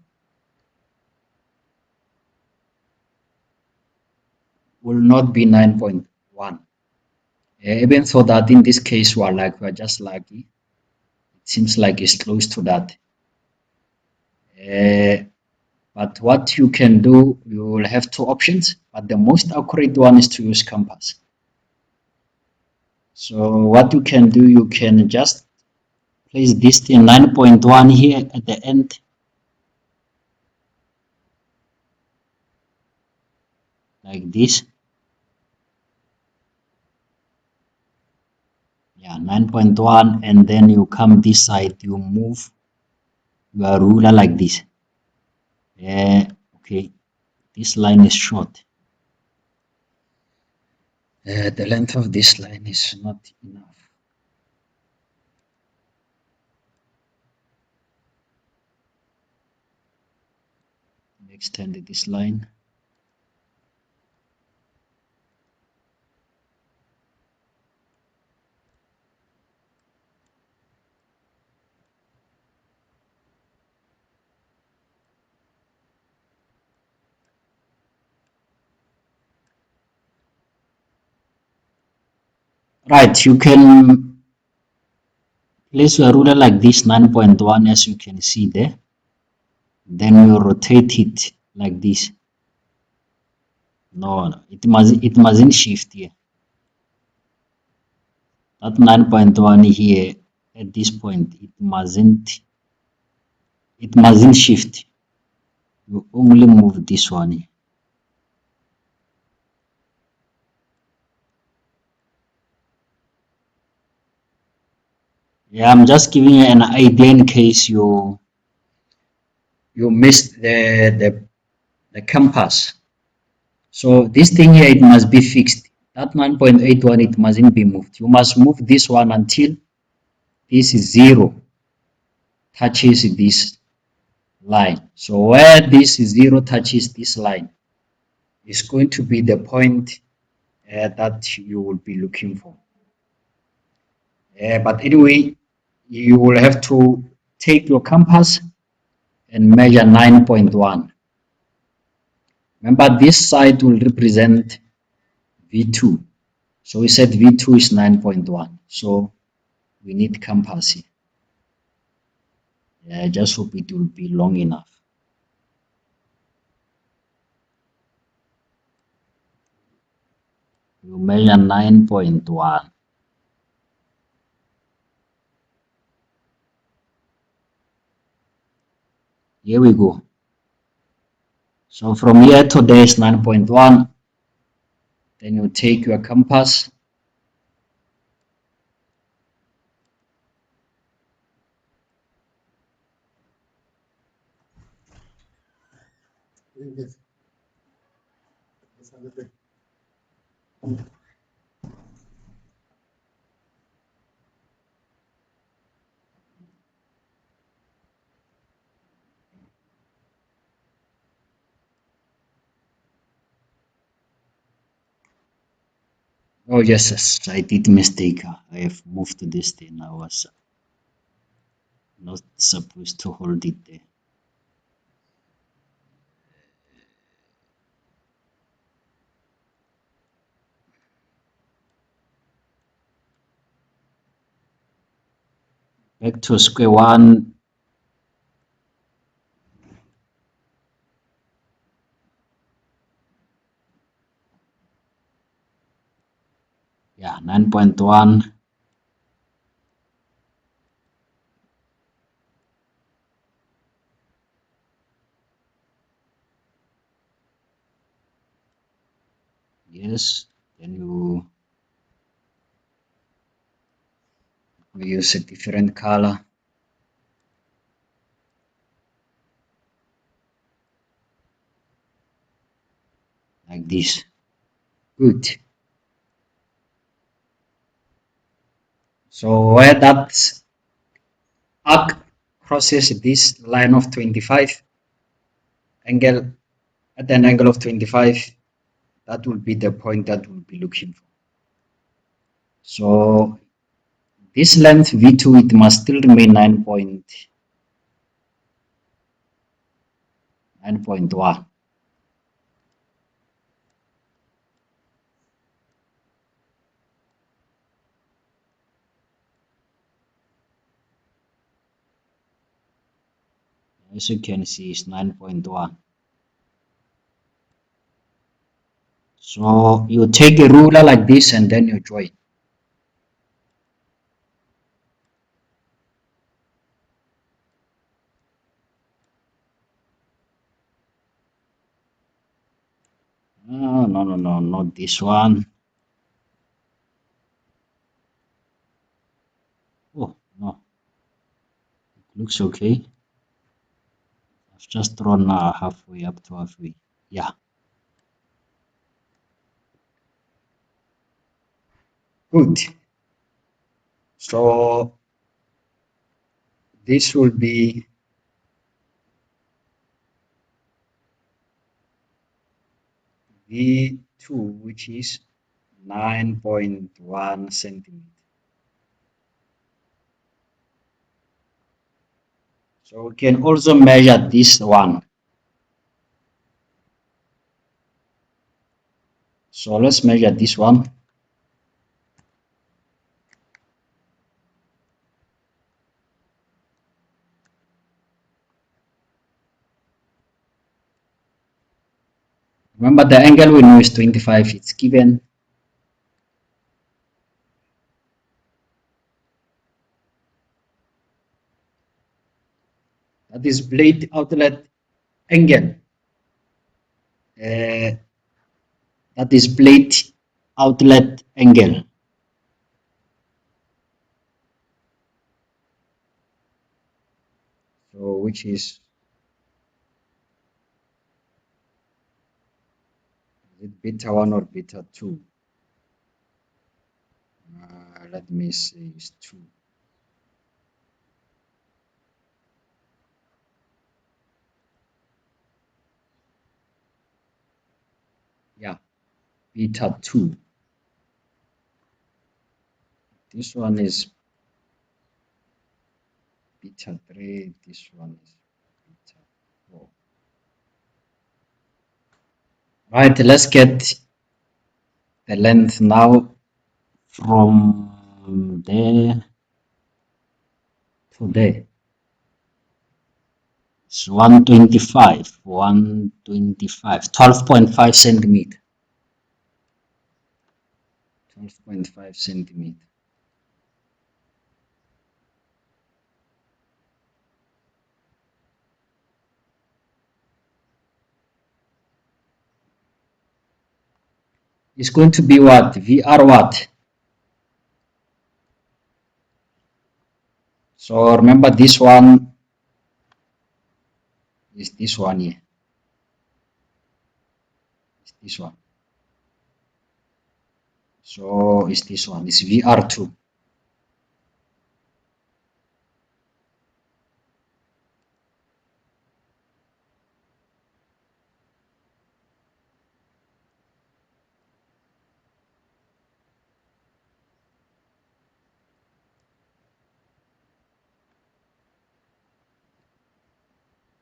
will not be 9.1. Even though that in this case we're just lucky, it seems like it's close to that. But what you can do, you will have two options, but the most accurate one is to use compass. So what you can do, you can just place this thing 9.1 here at the end, like this. Yeah, 9.1, and then you come this side, you move your ruler like this. Okay, this line is short. The length of this line is not enough. Extend this line. Right, you can place your ruler like this, 9.1, as you can see there. Then you rotate it like this. No, it mustn't shift here. That 9.1 here at this point, it mustn't shift. You only move this one here. Yeah, I'm just giving you an idea in case you missed the compass. So this thing here, it must be fixed. That 9.81, it mustn't be moved. You must move this one until this 0 touches this line. So where this 0 touches this line is going to be the point that you will be looking for. But anyway, you will have to take your compass and measure 9.1. Remember, this side will represent V2. So we said V2 is 9.1. So we need compass here. I just hope it will be long enough. You measure 9.1. Here we go. So from here to there is 9.1. Then you take your compass. Oh yes, I did mistake. I have moved this thing. I was not supposed to hold it there. Back to square one. Yeah, 9.1. Yes, then you use a different color. Like this. Good. So where that arc crosses this line of 25 angle at an angle of 25, that will be the point that we'll be looking for. So this length V2, it must still remain 9 point. 9.1. As you can see, it's 9.1. So you take a ruler like this and then you join. Oh, no, no, no, not this one. Oh, no, it looks okay. I've just drawn halfway up to halfway. Yeah, good. So this will be V2, which is 9.1 centimeter. So we can also measure this one. So let's measure this one. Remember the angle we know is 25. It's given. That is blade outlet angle. That is blade outlet angle. So which is it beta 1 or beta 2? Let me see, it's 2. Yeah, beta 2. This one is beta 3. This one is beta 4. Right, let's get the length now from there to there. It's 125, 12.5 centimeter. 12.5 centimeter. It's going to be what? VR what? So remember this one is this one here. It's this one. So it's this one. It's VR2.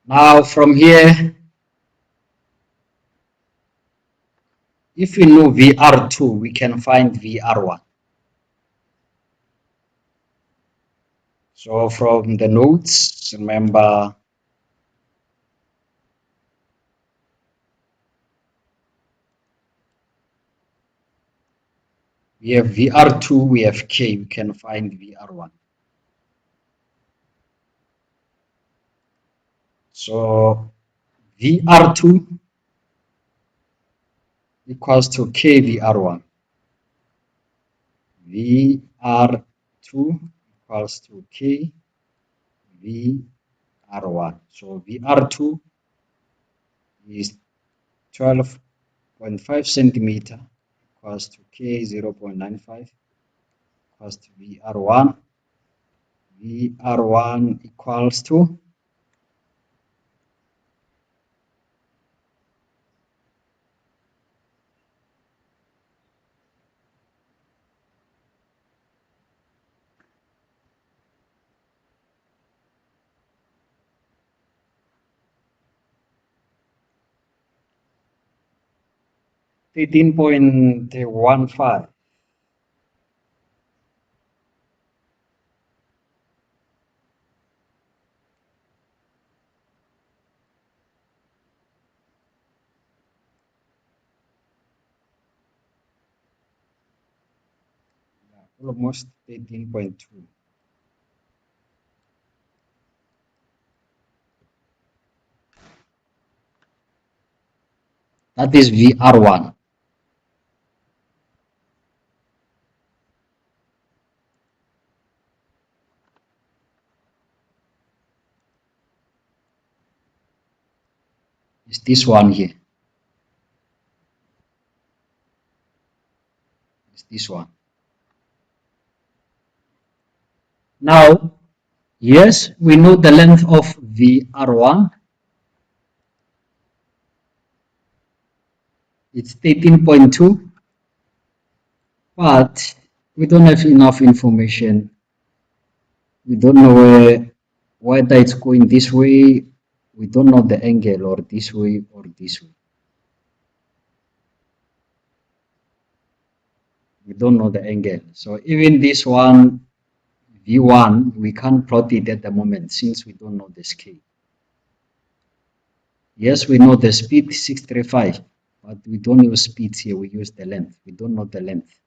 Now from here, if we know VR2, we can find VR1. So from the notes, remember we have VR2, we have K, we can find VR1. So VR2 equals to K VR1. VR2 equals to K VR1. So VR2 is 12.5 centimeter equals to K 0.95 equals to VR1. VR1 equals to 13.15. Almost 13.2. That is VR1. Is this one here. Is this one. Now, yes, we know the length of VR1. It's 13.2, but we don't have enough information. We don't know whether it's going this way. We don't know the angle, or this way or this way. We don't know the angle. So even this one, V1, we can't plot it at the moment since we don't know the scale. Yes, we know the speed 635, but we don't use speeds here. We use the length. We don't know the length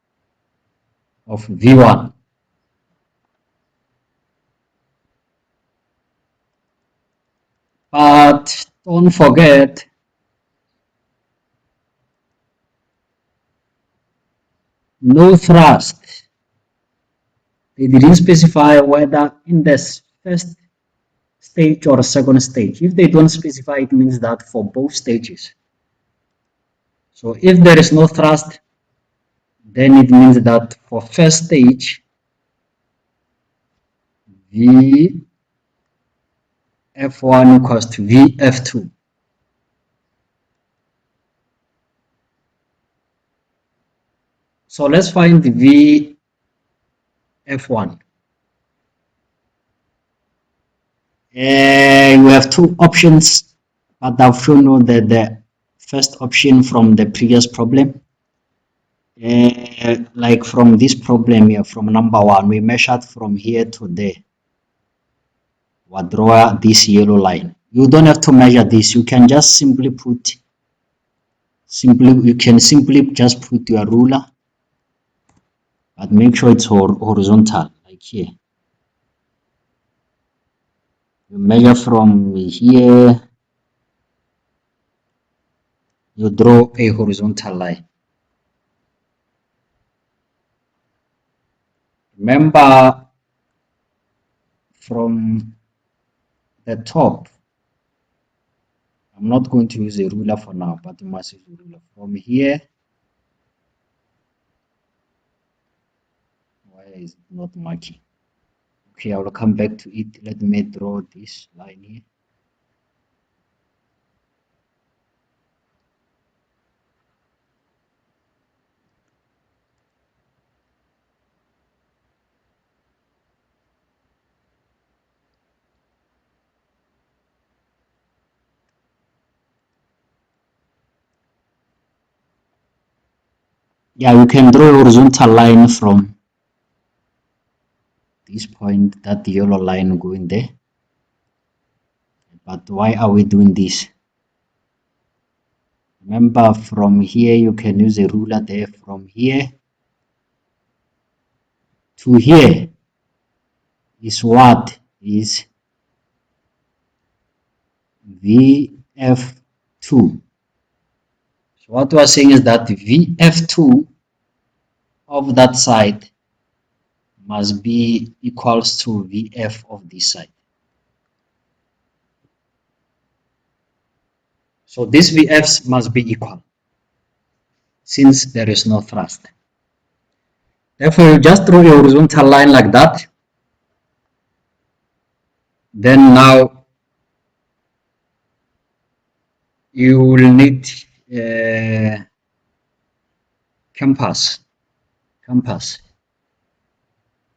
of V1. But don't forget, no thrust. They didn't specify whether in the first stage or second stage. If they don't specify, it means that for both stages. So if there is no thrust, then it means that for first stage, Vf1 equals to Vf2. So let's find Vf1. You have two options, but I've shown you the first option from the previous problem. Like from this problem here, from number 1, we measured from here to there. We'll draw this yellow line. You don't have to measure this. You can just simply just put your ruler, but make sure it's horizontal, like here. You measure from here. You draw a horizontal line. Remember, from the top, I'm not going to use a ruler for now, but you must use a ruler. From here, why is it not marking? Okay, I will come back to it. Let me draw this line here. Yeah, you can draw a horizontal line from this point, that yellow line going there. But why are we doing this? Remember, from here you can use a ruler there. From here to here is what is Vf2. So what we are saying is that Vf2 of that side must be equals to Vf of this side. So these Vfs must be equal since there is no thrust. Therefore, you just draw a horizontal line like that. Then now you will need compass.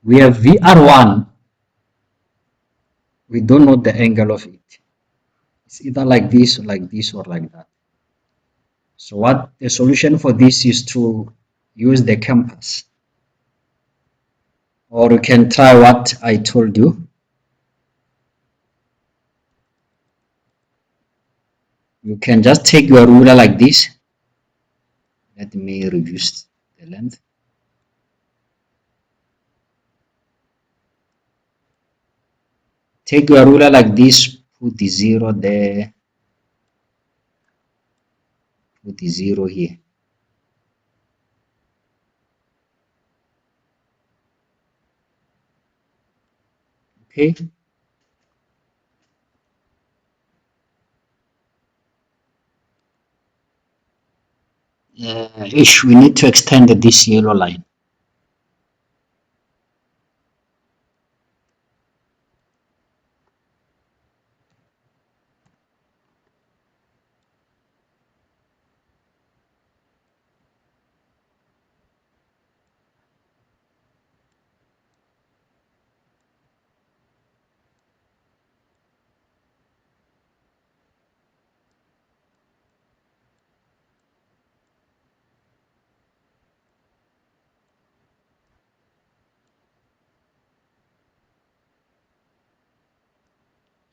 We have VR1. We don't know the angle of it. It's either like this, or like that. So what the solution for this is to use the compass, or you can try what I told you. You can just take your ruler like this. Let me reduce the length. Take your ruler like this, put the 0 there, put the 0 here. Okay. We need to extend this yellow line.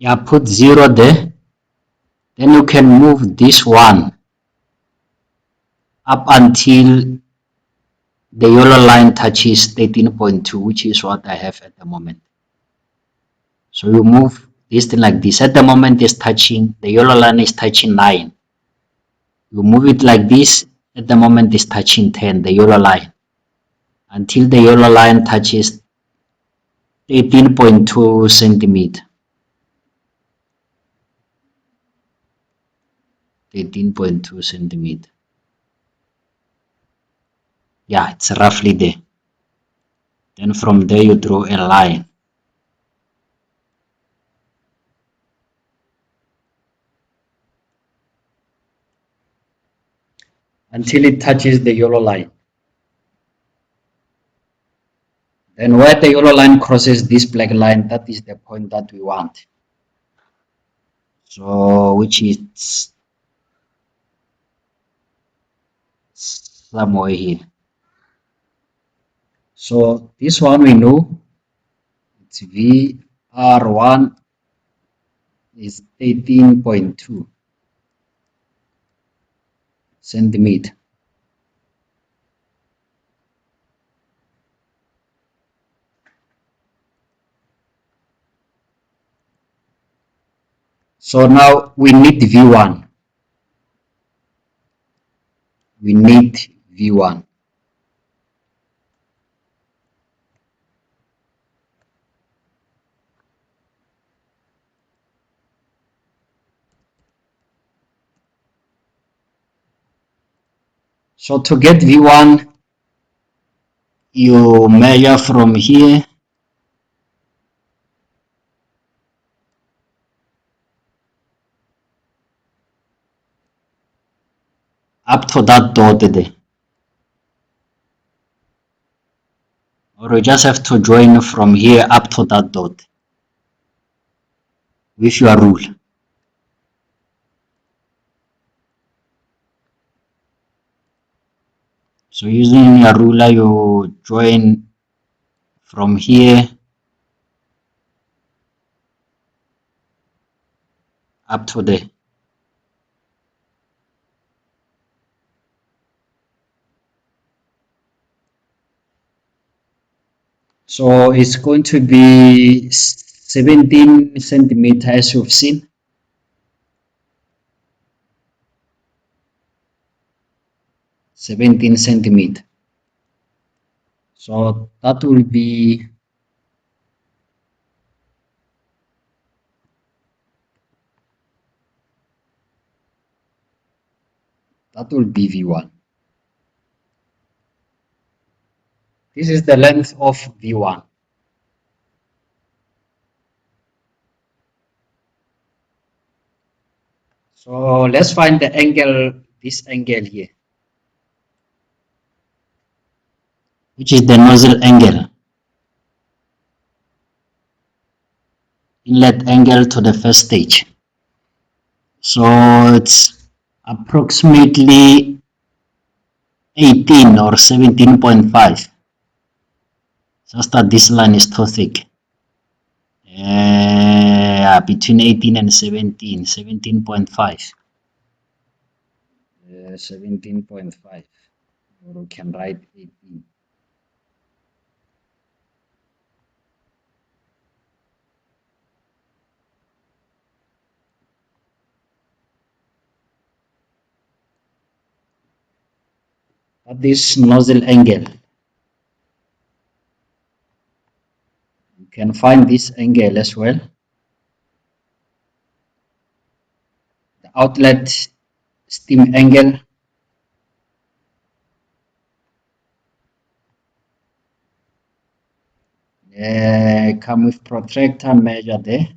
Yeah, put 0 there. Then you can move this one up until the yellow line touches 13.2, which is what I have at the moment. So you move this thing like this. At the moment, it's touching, the yellow line is touching 9. You move it like this. At the moment, it's touching 10, the yellow line, until the yellow line touches 18.2 centimeter. 18.2 centimeter. Yeah, it's roughly there. Then from there, you draw a line. Until it touches the yellow line. Then where the yellow line crosses this black line, that is the point that we want. So, which is somewhere here. So this one we know it's VR1 is 18.2 centimeter. So now we need V1. We need V1. So to get V1, you measure from here up to that dot there. Or you just have to join from here up to that dot with your rule. So using your ruler, you join from here up to there. So it's going to be 17 centimeter as you've seen. 17 centimeter. So that will be V1. This is the length of V1. So let's find the angle, this angle here, which is the nozzle angle, inlet angle to the first stage. So it's approximately 18 or 17.5. Just that this line is too thick. Between 18 and 17, 17.5. 17.5. Or we can write 18. But this nozzle angle, you can find this angle as well. The outlet steam angle, come with protractor, measure there.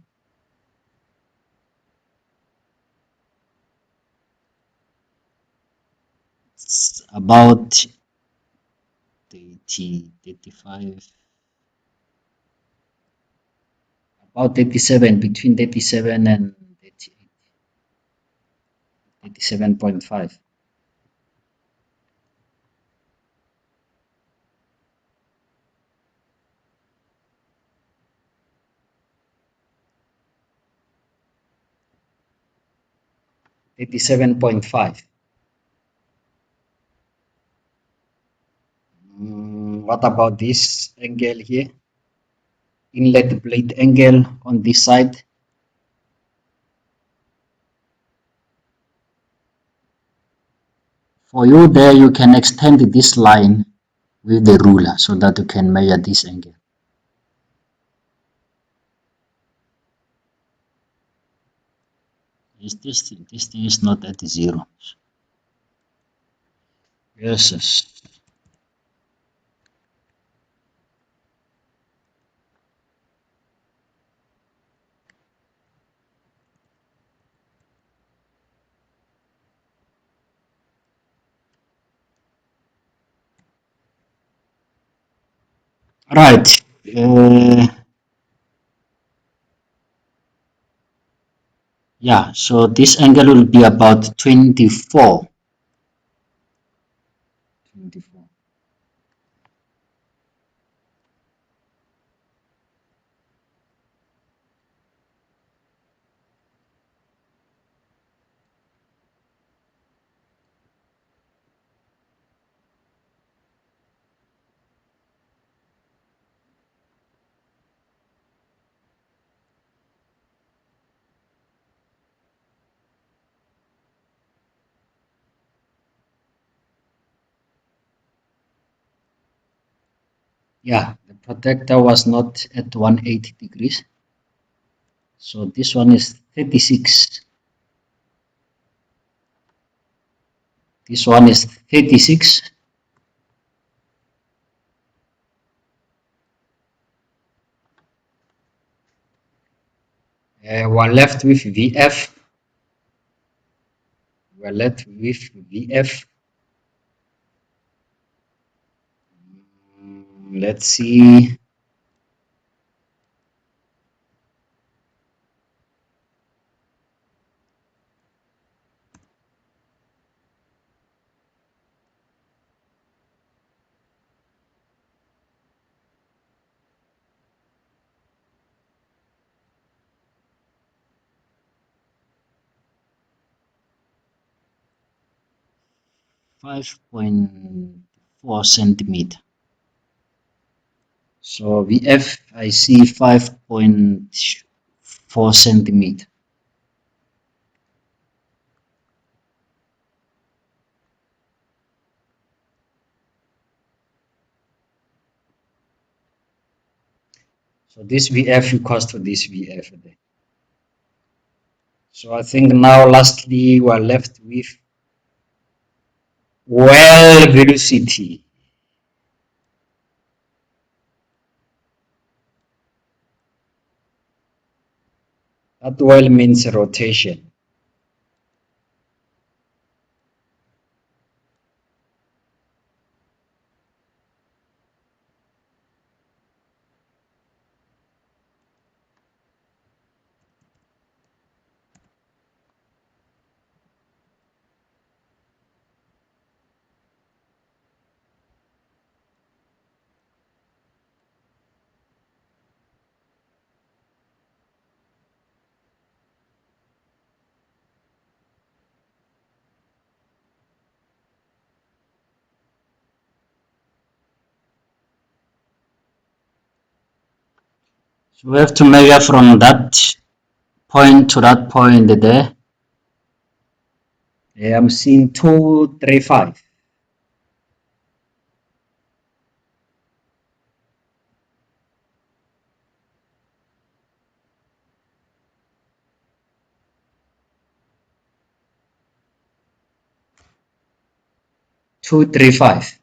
It's about 30, 35, about 37, between 37 and 38, 37.5. 37.5. What about this angle here? Inlet blade angle on this side. For you there, you can extend this line with the ruler so that you can measure this angle. This thing is not at 0. Yes. Right. Yeah, so this angle will be about 24. 24. Yeah, the protector was not at 180 degrees. So this one is 36. This one is 36. We're left with VF. We're left with VF. Let's see. Five point 4 centimeter. So VF, I see 5.4 centimeter. So this VF equals to this VF there. So I think now lastly we're left with well velocity. That well means rotation. So we have to measure from that point to that point there. I'm seeing 235. 235.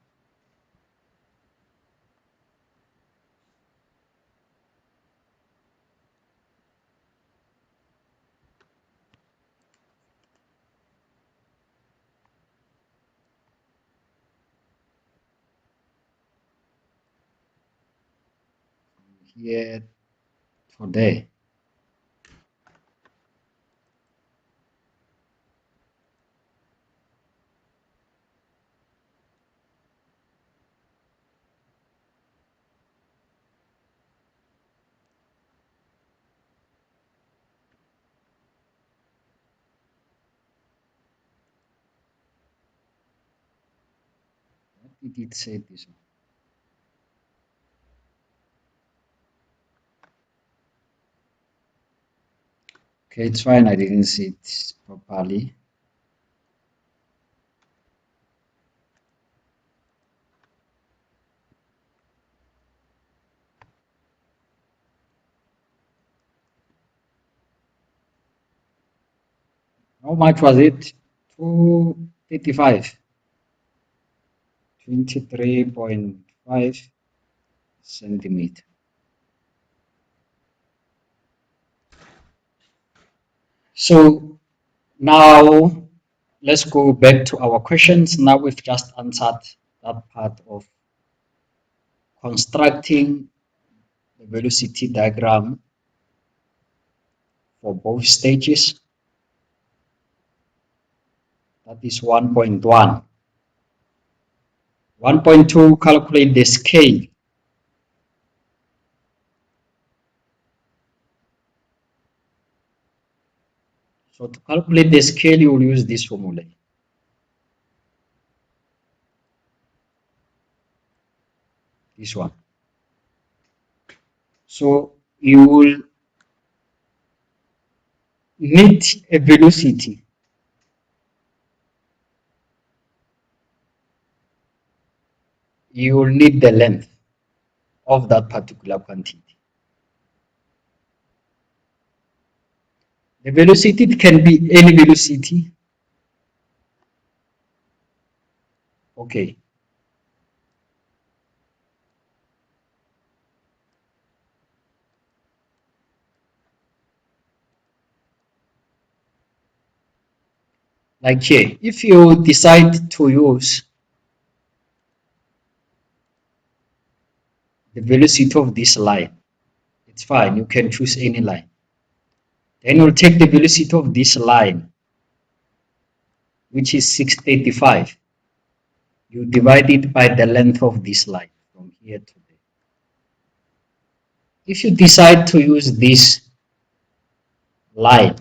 Here to there. What did it say this one? Okay, it's fine. I didn't see it properly. How much was it? 235. 23.5 centimeter. So now let's go back to our questions. Now we've just answered that part of constructing the velocity diagram for both stages. That is 1.1. 1.2, calculate the scale. So to calculate the scale, you will use this formula. This one. So you will need a velocity. You will need the length of that particular quantity. The velocity can be any velocity. Okay. Like here, if you decide to use the velocity of this line, it's fine. You can choose any line. Then you'll take the velocity of this line, which is 635. You divide it by the length of this line from here to there. If you decide to use this line,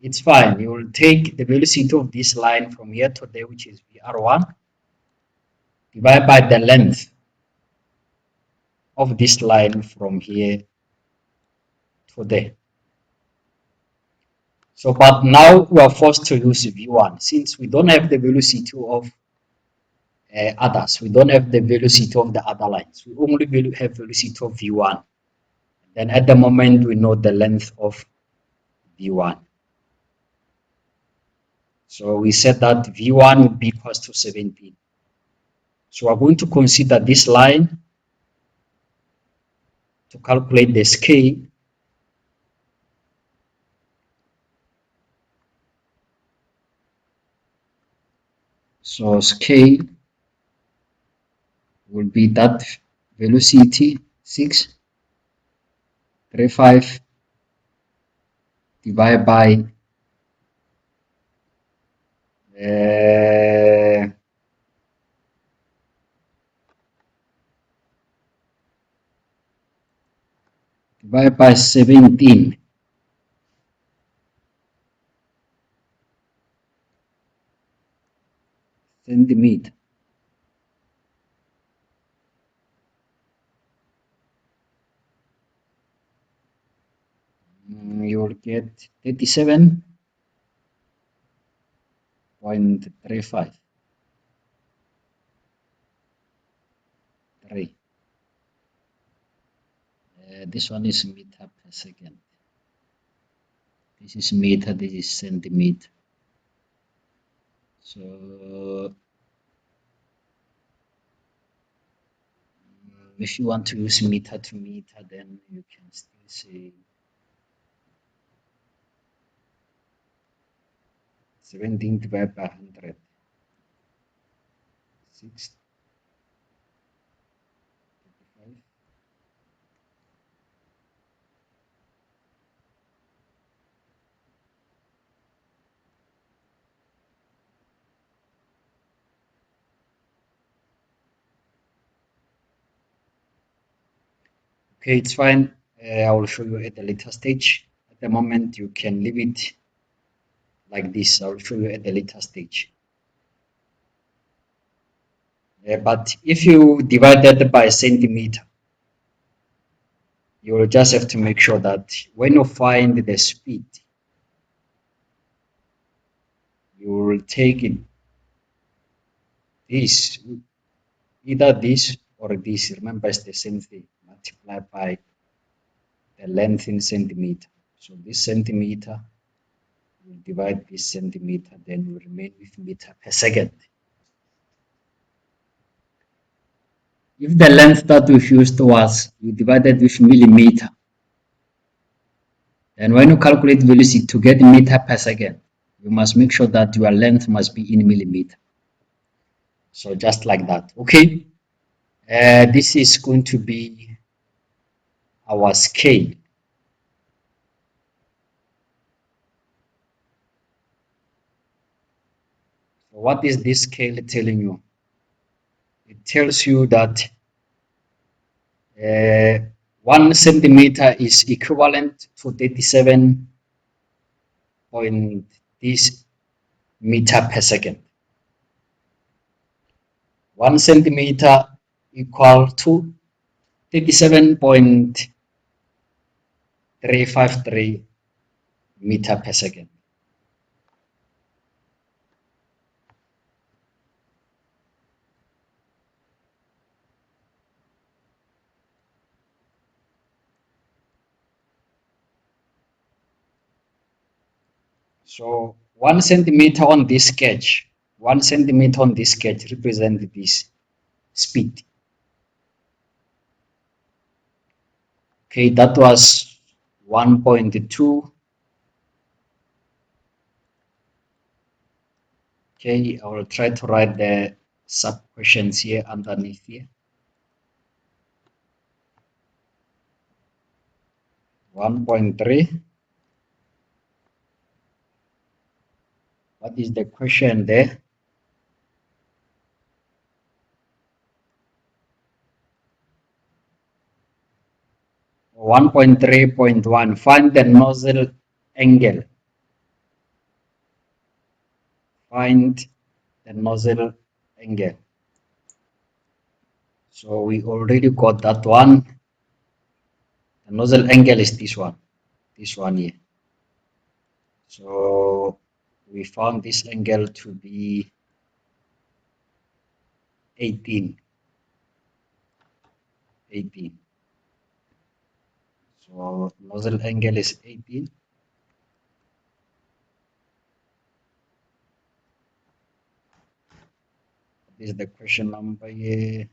it's fine. You will take the velocity of this line from here to there, which is VR1, divide by the length of this line from here to there. So, but now we are forced to use V1 since we don't have the velocity of others. We don't have the velocity of the other lines. We only have velocity of V1. Then at the moment, we know the length of V1. So we said that V1 would be equals to 17. So we're going to consider this line to calculate the scale. So scale will be that velocity 635 divided by divided by 17. Centimeter. will get 37.35. This one is meter per second. This is meter, this is centimeter. So if you want to use meter to meter, then you can still say 17 divided by 100. 6, 35. Okay, it's fine. I will show you at the later stage. At the moment, you can leave it like this. I will show you at the later stage. But if you divide that by centimeter, you will just have to make sure that when you find the speed, you will take it this, either this or this. Remember, it's the same thing. Multiply by the length in centimeter. So this centimeter will divide this centimeter, then you remain with meter per second. If the length that we used was you divided with millimeter, then when you calculate velocity to get meter per second, you must make sure that your length must be in millimeter. So just like that. Okay. This is going to be our scale. So what is this scale telling you? It tells you that 1 centimeter is equivalent to 37 point this meter per second. 1 centimeter equal to 37.353 meter per second. So 1 centimeter on this sketch, 1 centimeter on this sketch represents this speed. Okay, that was 1.2. Okay, I will try to write the sub questions here underneath here. 1.3. What is the question there? 1.3.1. Find the nozzle angle. Find the nozzle angle. So we already got that one. The nozzle angle is this one here. So we found this angle to be 18. So nozzle angle is 18. This is the question number here.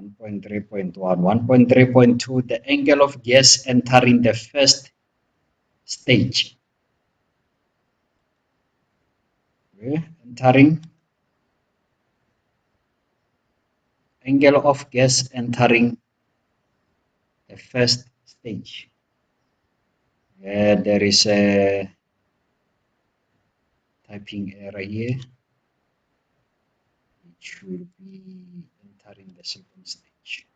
1.3.1. 1.3.2. The angle of gas entering the first stage. Okay. Entering. Angle of gas entering the first stage. There is a typing error here. It should be entering the second stage.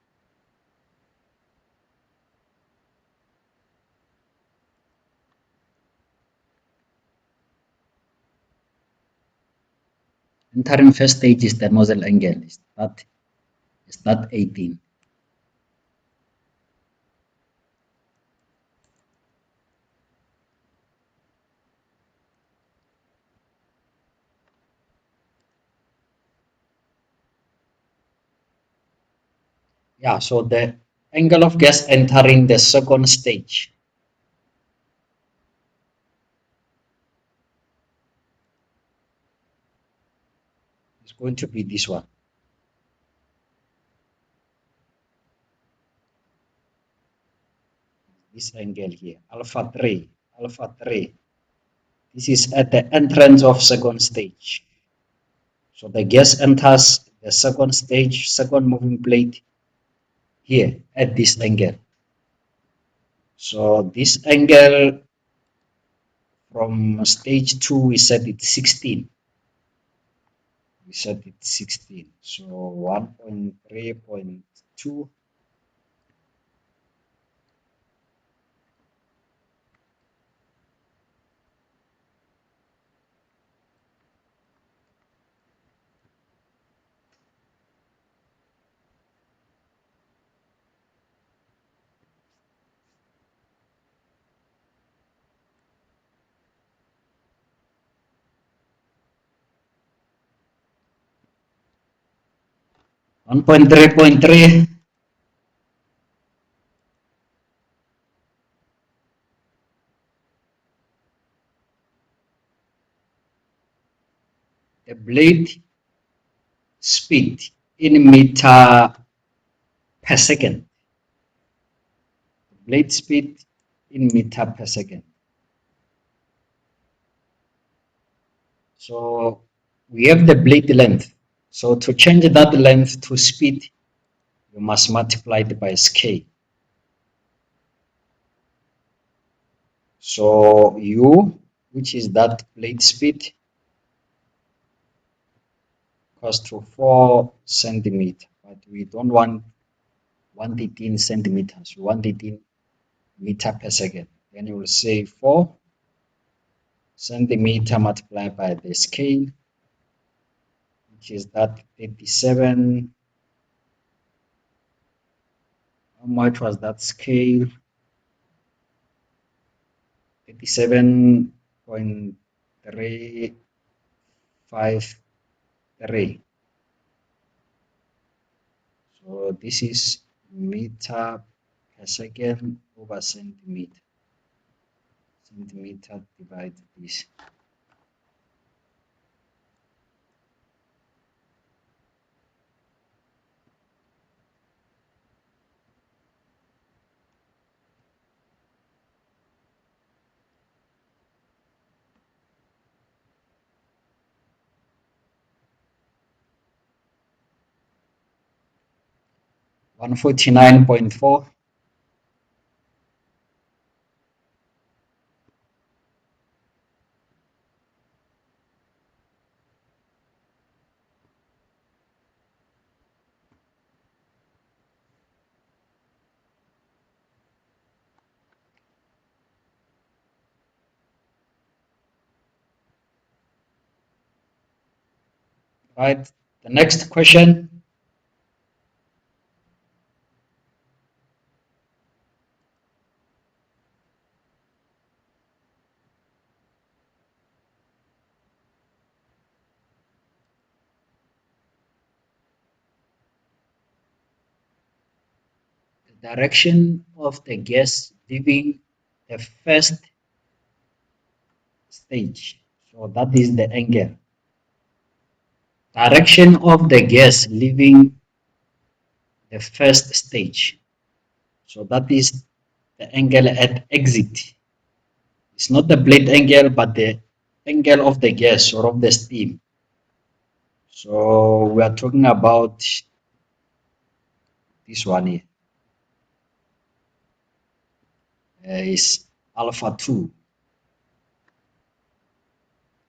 Entering first stage is the nozzle angle. Is that 18? Yeah, so the angle of gas entering the second stage is going to be this one. This angle here, alpha 3, alpha 3. This is at the entrance of second stage. So the gas enters the second stage, second moving plate here at this angle. So this angle from stage 2, we set it 16. We set it 16. So 1.3.2 1.3.3. The blade speed in meter per second. Blade speed in meter per second. So we have the blade length. So to change that length to speed, you must multiply it by scale. So U, which is that blade speed, equals to 4 centimeter, but we don't want 118 centimeters, we want it in meter per second. Then you will say 4 centimeter multiplied by the scale, which is that 37. How much was that scale? 37.353. So this is meter per second over centimeter. Centimeter divided this. One 149.4. Right. The next question. The direction of the gas leaving the first stage. So that is the angle. Direction of the gas leaving the first stage. So that is the angle at exit. It's not the blade angle, but the angle of the gas or of the steam. So we are talking about this one here. Is alpha 2.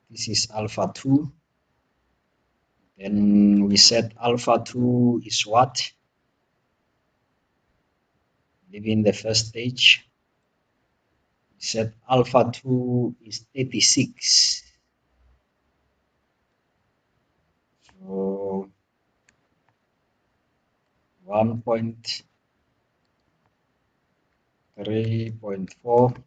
This is alpha 2. Then we said alpha 2 is what? Leaving the first stage. We said alpha 2 is 36. So 1.3.4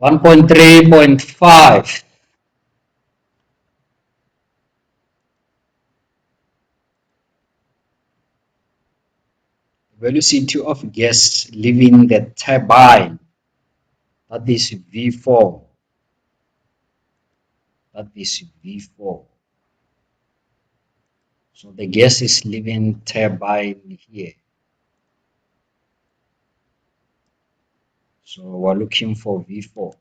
1.3.5. Velocity of gas leaving the turbine, that is V4. That is V4. So the gas is leaving turbine here. So we're looking for V4.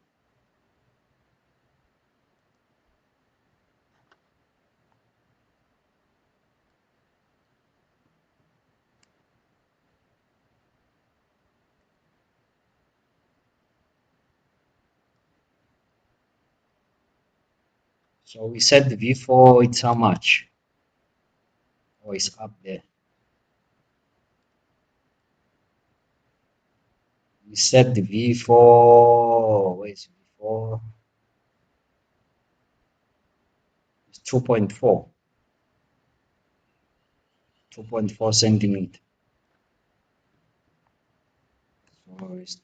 So we said V4, it's how much? Oh, it's up there. We said the V4, where is V4? It's 2.4, 2.4 centimeter. So it's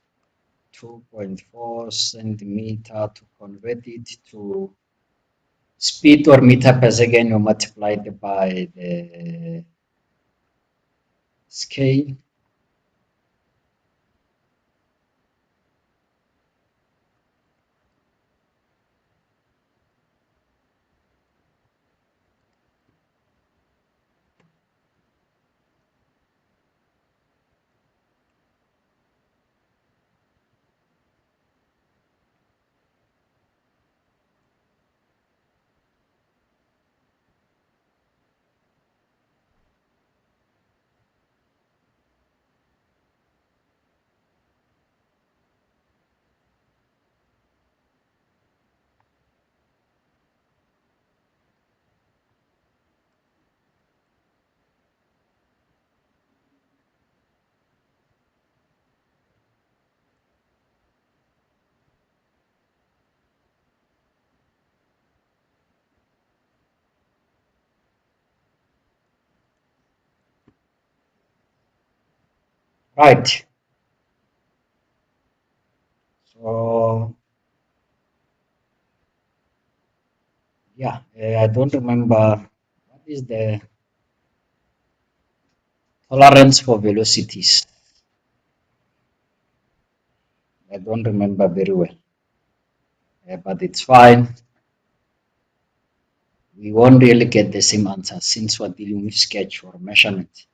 2.4 centimeter. To convert it to speed or meter per second, you multiply it by the scale. Right. So yeah, I don't remember what is the tolerance for velocities. I don't remember very well, but it's fine. We won't really get the same answer since we're dealing with sketch or measurement.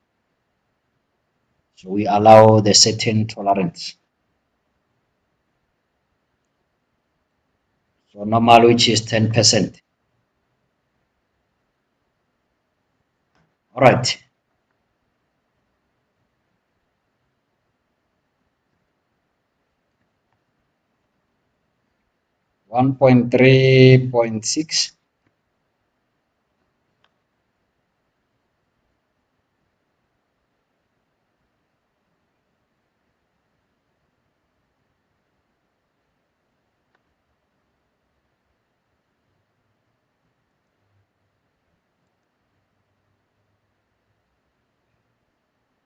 So we allow the certain tolerance. So normal, which is 10%. All right. 1.3.6.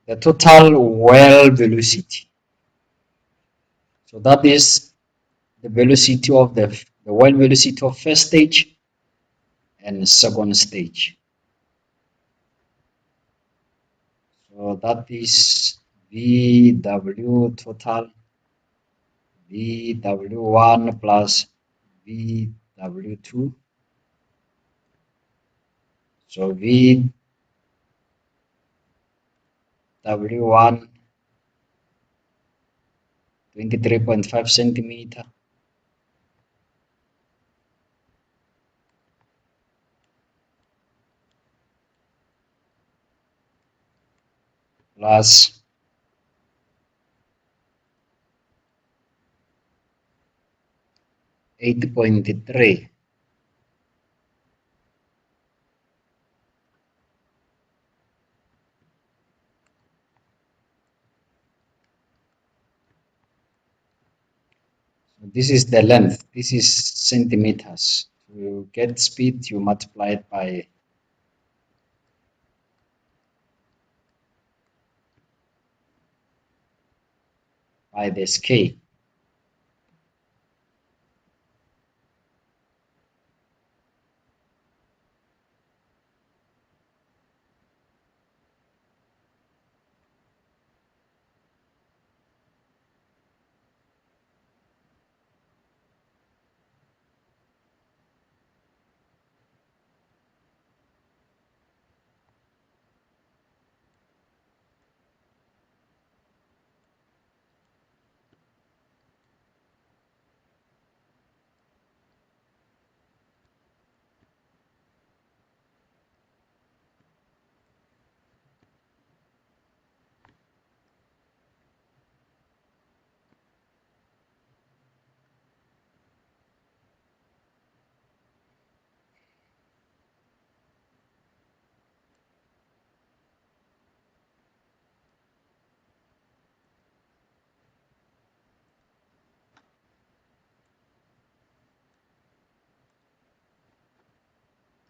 The total well velocity. So that is the velocity of the well velocity of first stage and second stage. So that is VW total, VW1 plus VW2. So VW1 23.5 centimeter plus 8.3. So this is the length. This is centimeters. To get speed, you multiply it by the scale.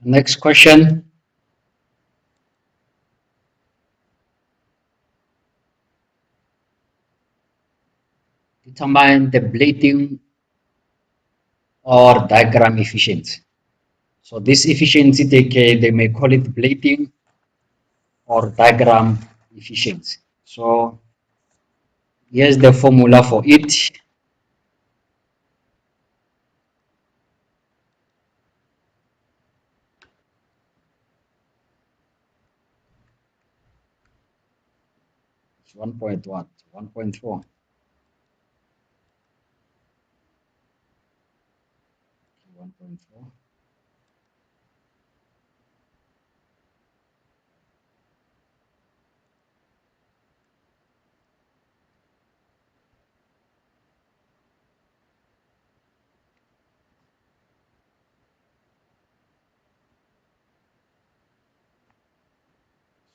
Next question. Determine the blading or diagram efficiency. So this efficiency, they may call it blading or diagram efficiency. So here's the formula for it. It's 1.4.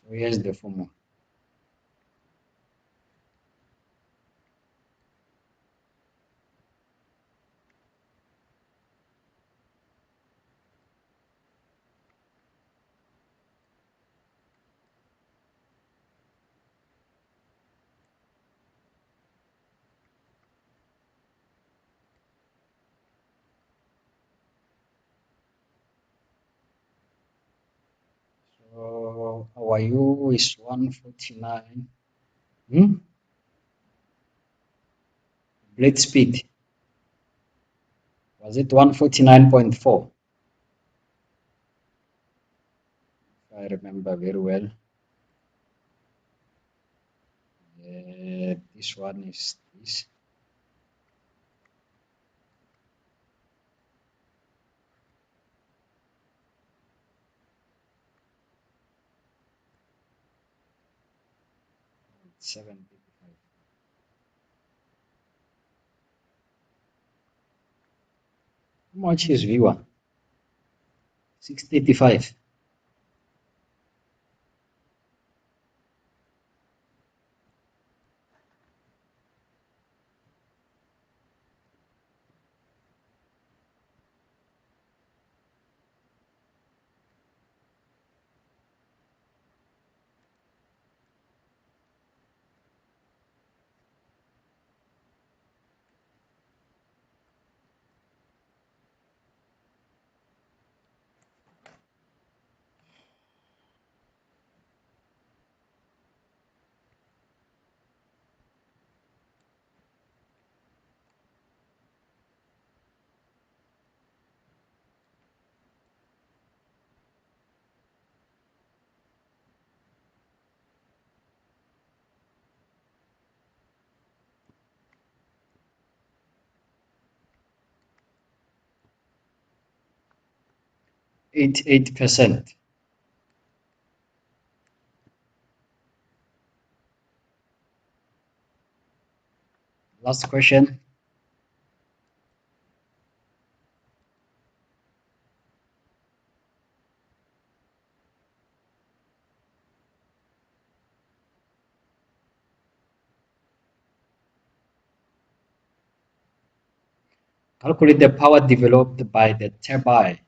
So here's the formula. So our U is 149. Blade speed. Was it 149.4? If I remember very well. This one is this. It's 785. How much is V1? 685. Eight percent. Last question. Calculate the power developed by the turbine.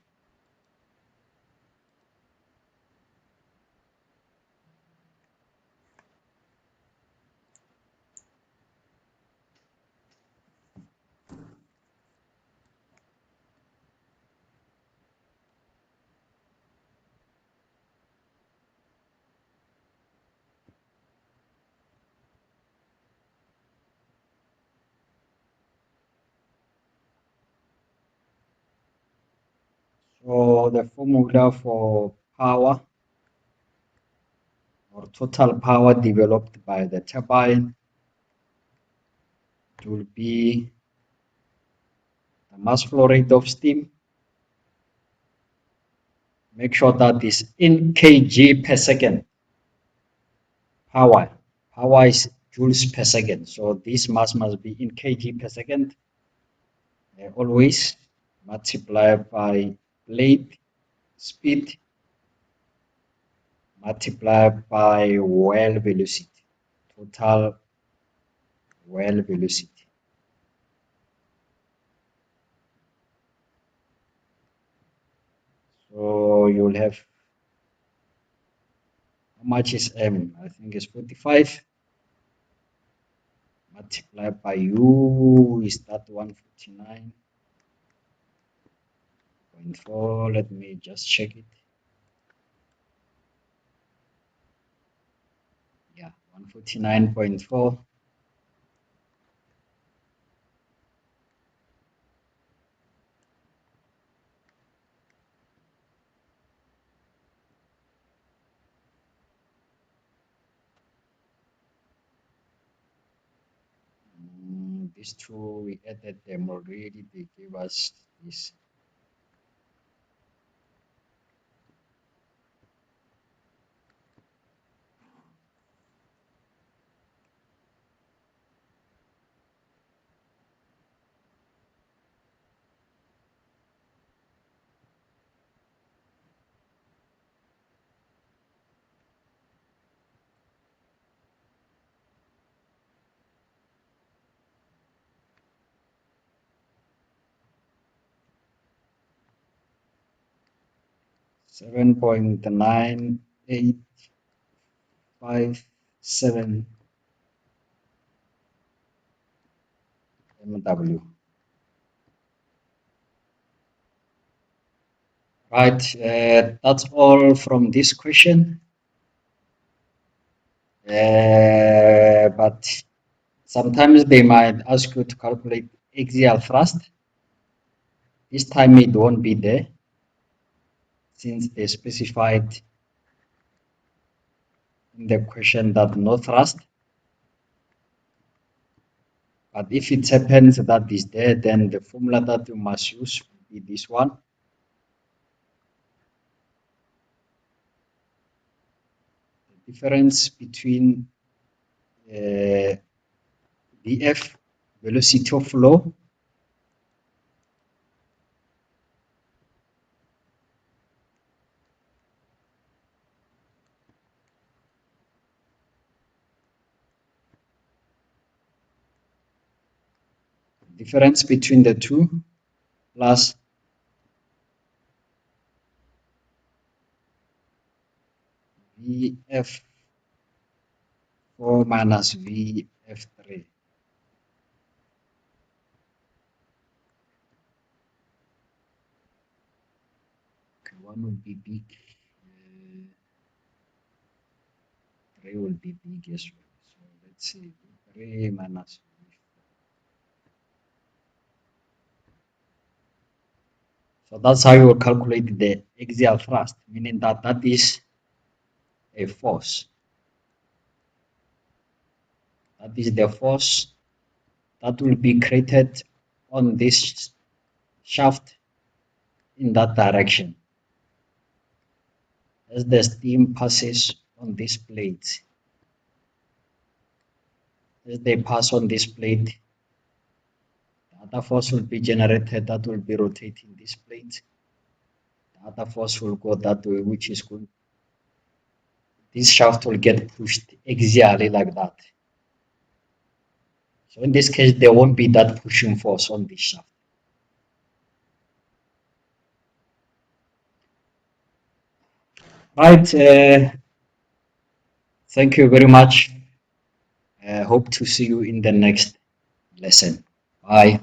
So the formula for power or total power developed by the turbine will be the mass flow rate of steam. Make sure that is in kg per second. Power is joules per second. So this mass must be in kg per second. Always multiply by blade speed multiplied by well velocity, total well velocity. So you have, how much is M? I think it's 45. Multiplied by U is that 149.4. Let me just check it. Yeah, 149.4. These two, we added them already. They gave us this. Seven point 9857 MW. Right, that's all from this question. But sometimes they might ask you to calculate axial thrust. This time it won't be there since they specified in the question that no thrust. But if it happens that is there, then the formula that you must use will be this one. The difference between VF, velocity of flow, difference between the two, plus VF4 minus VF3. Okay, one will be big, 3 will be big as well. So let's see, 3 minus V4. So that's how you will calculate the axial thrust, meaning that that is a force. That is the force that will be created on this shaft in that direction as the steam passes on this plate. As they pass on this plate, the other force will be generated that will be rotating this plate. The other force will go that way, which is going. This shaft will get pushed axially like that. So in this case, there won't be that pushing force on this shaft. Right. Thank you very much. Hope to see you in the next lesson. Bye.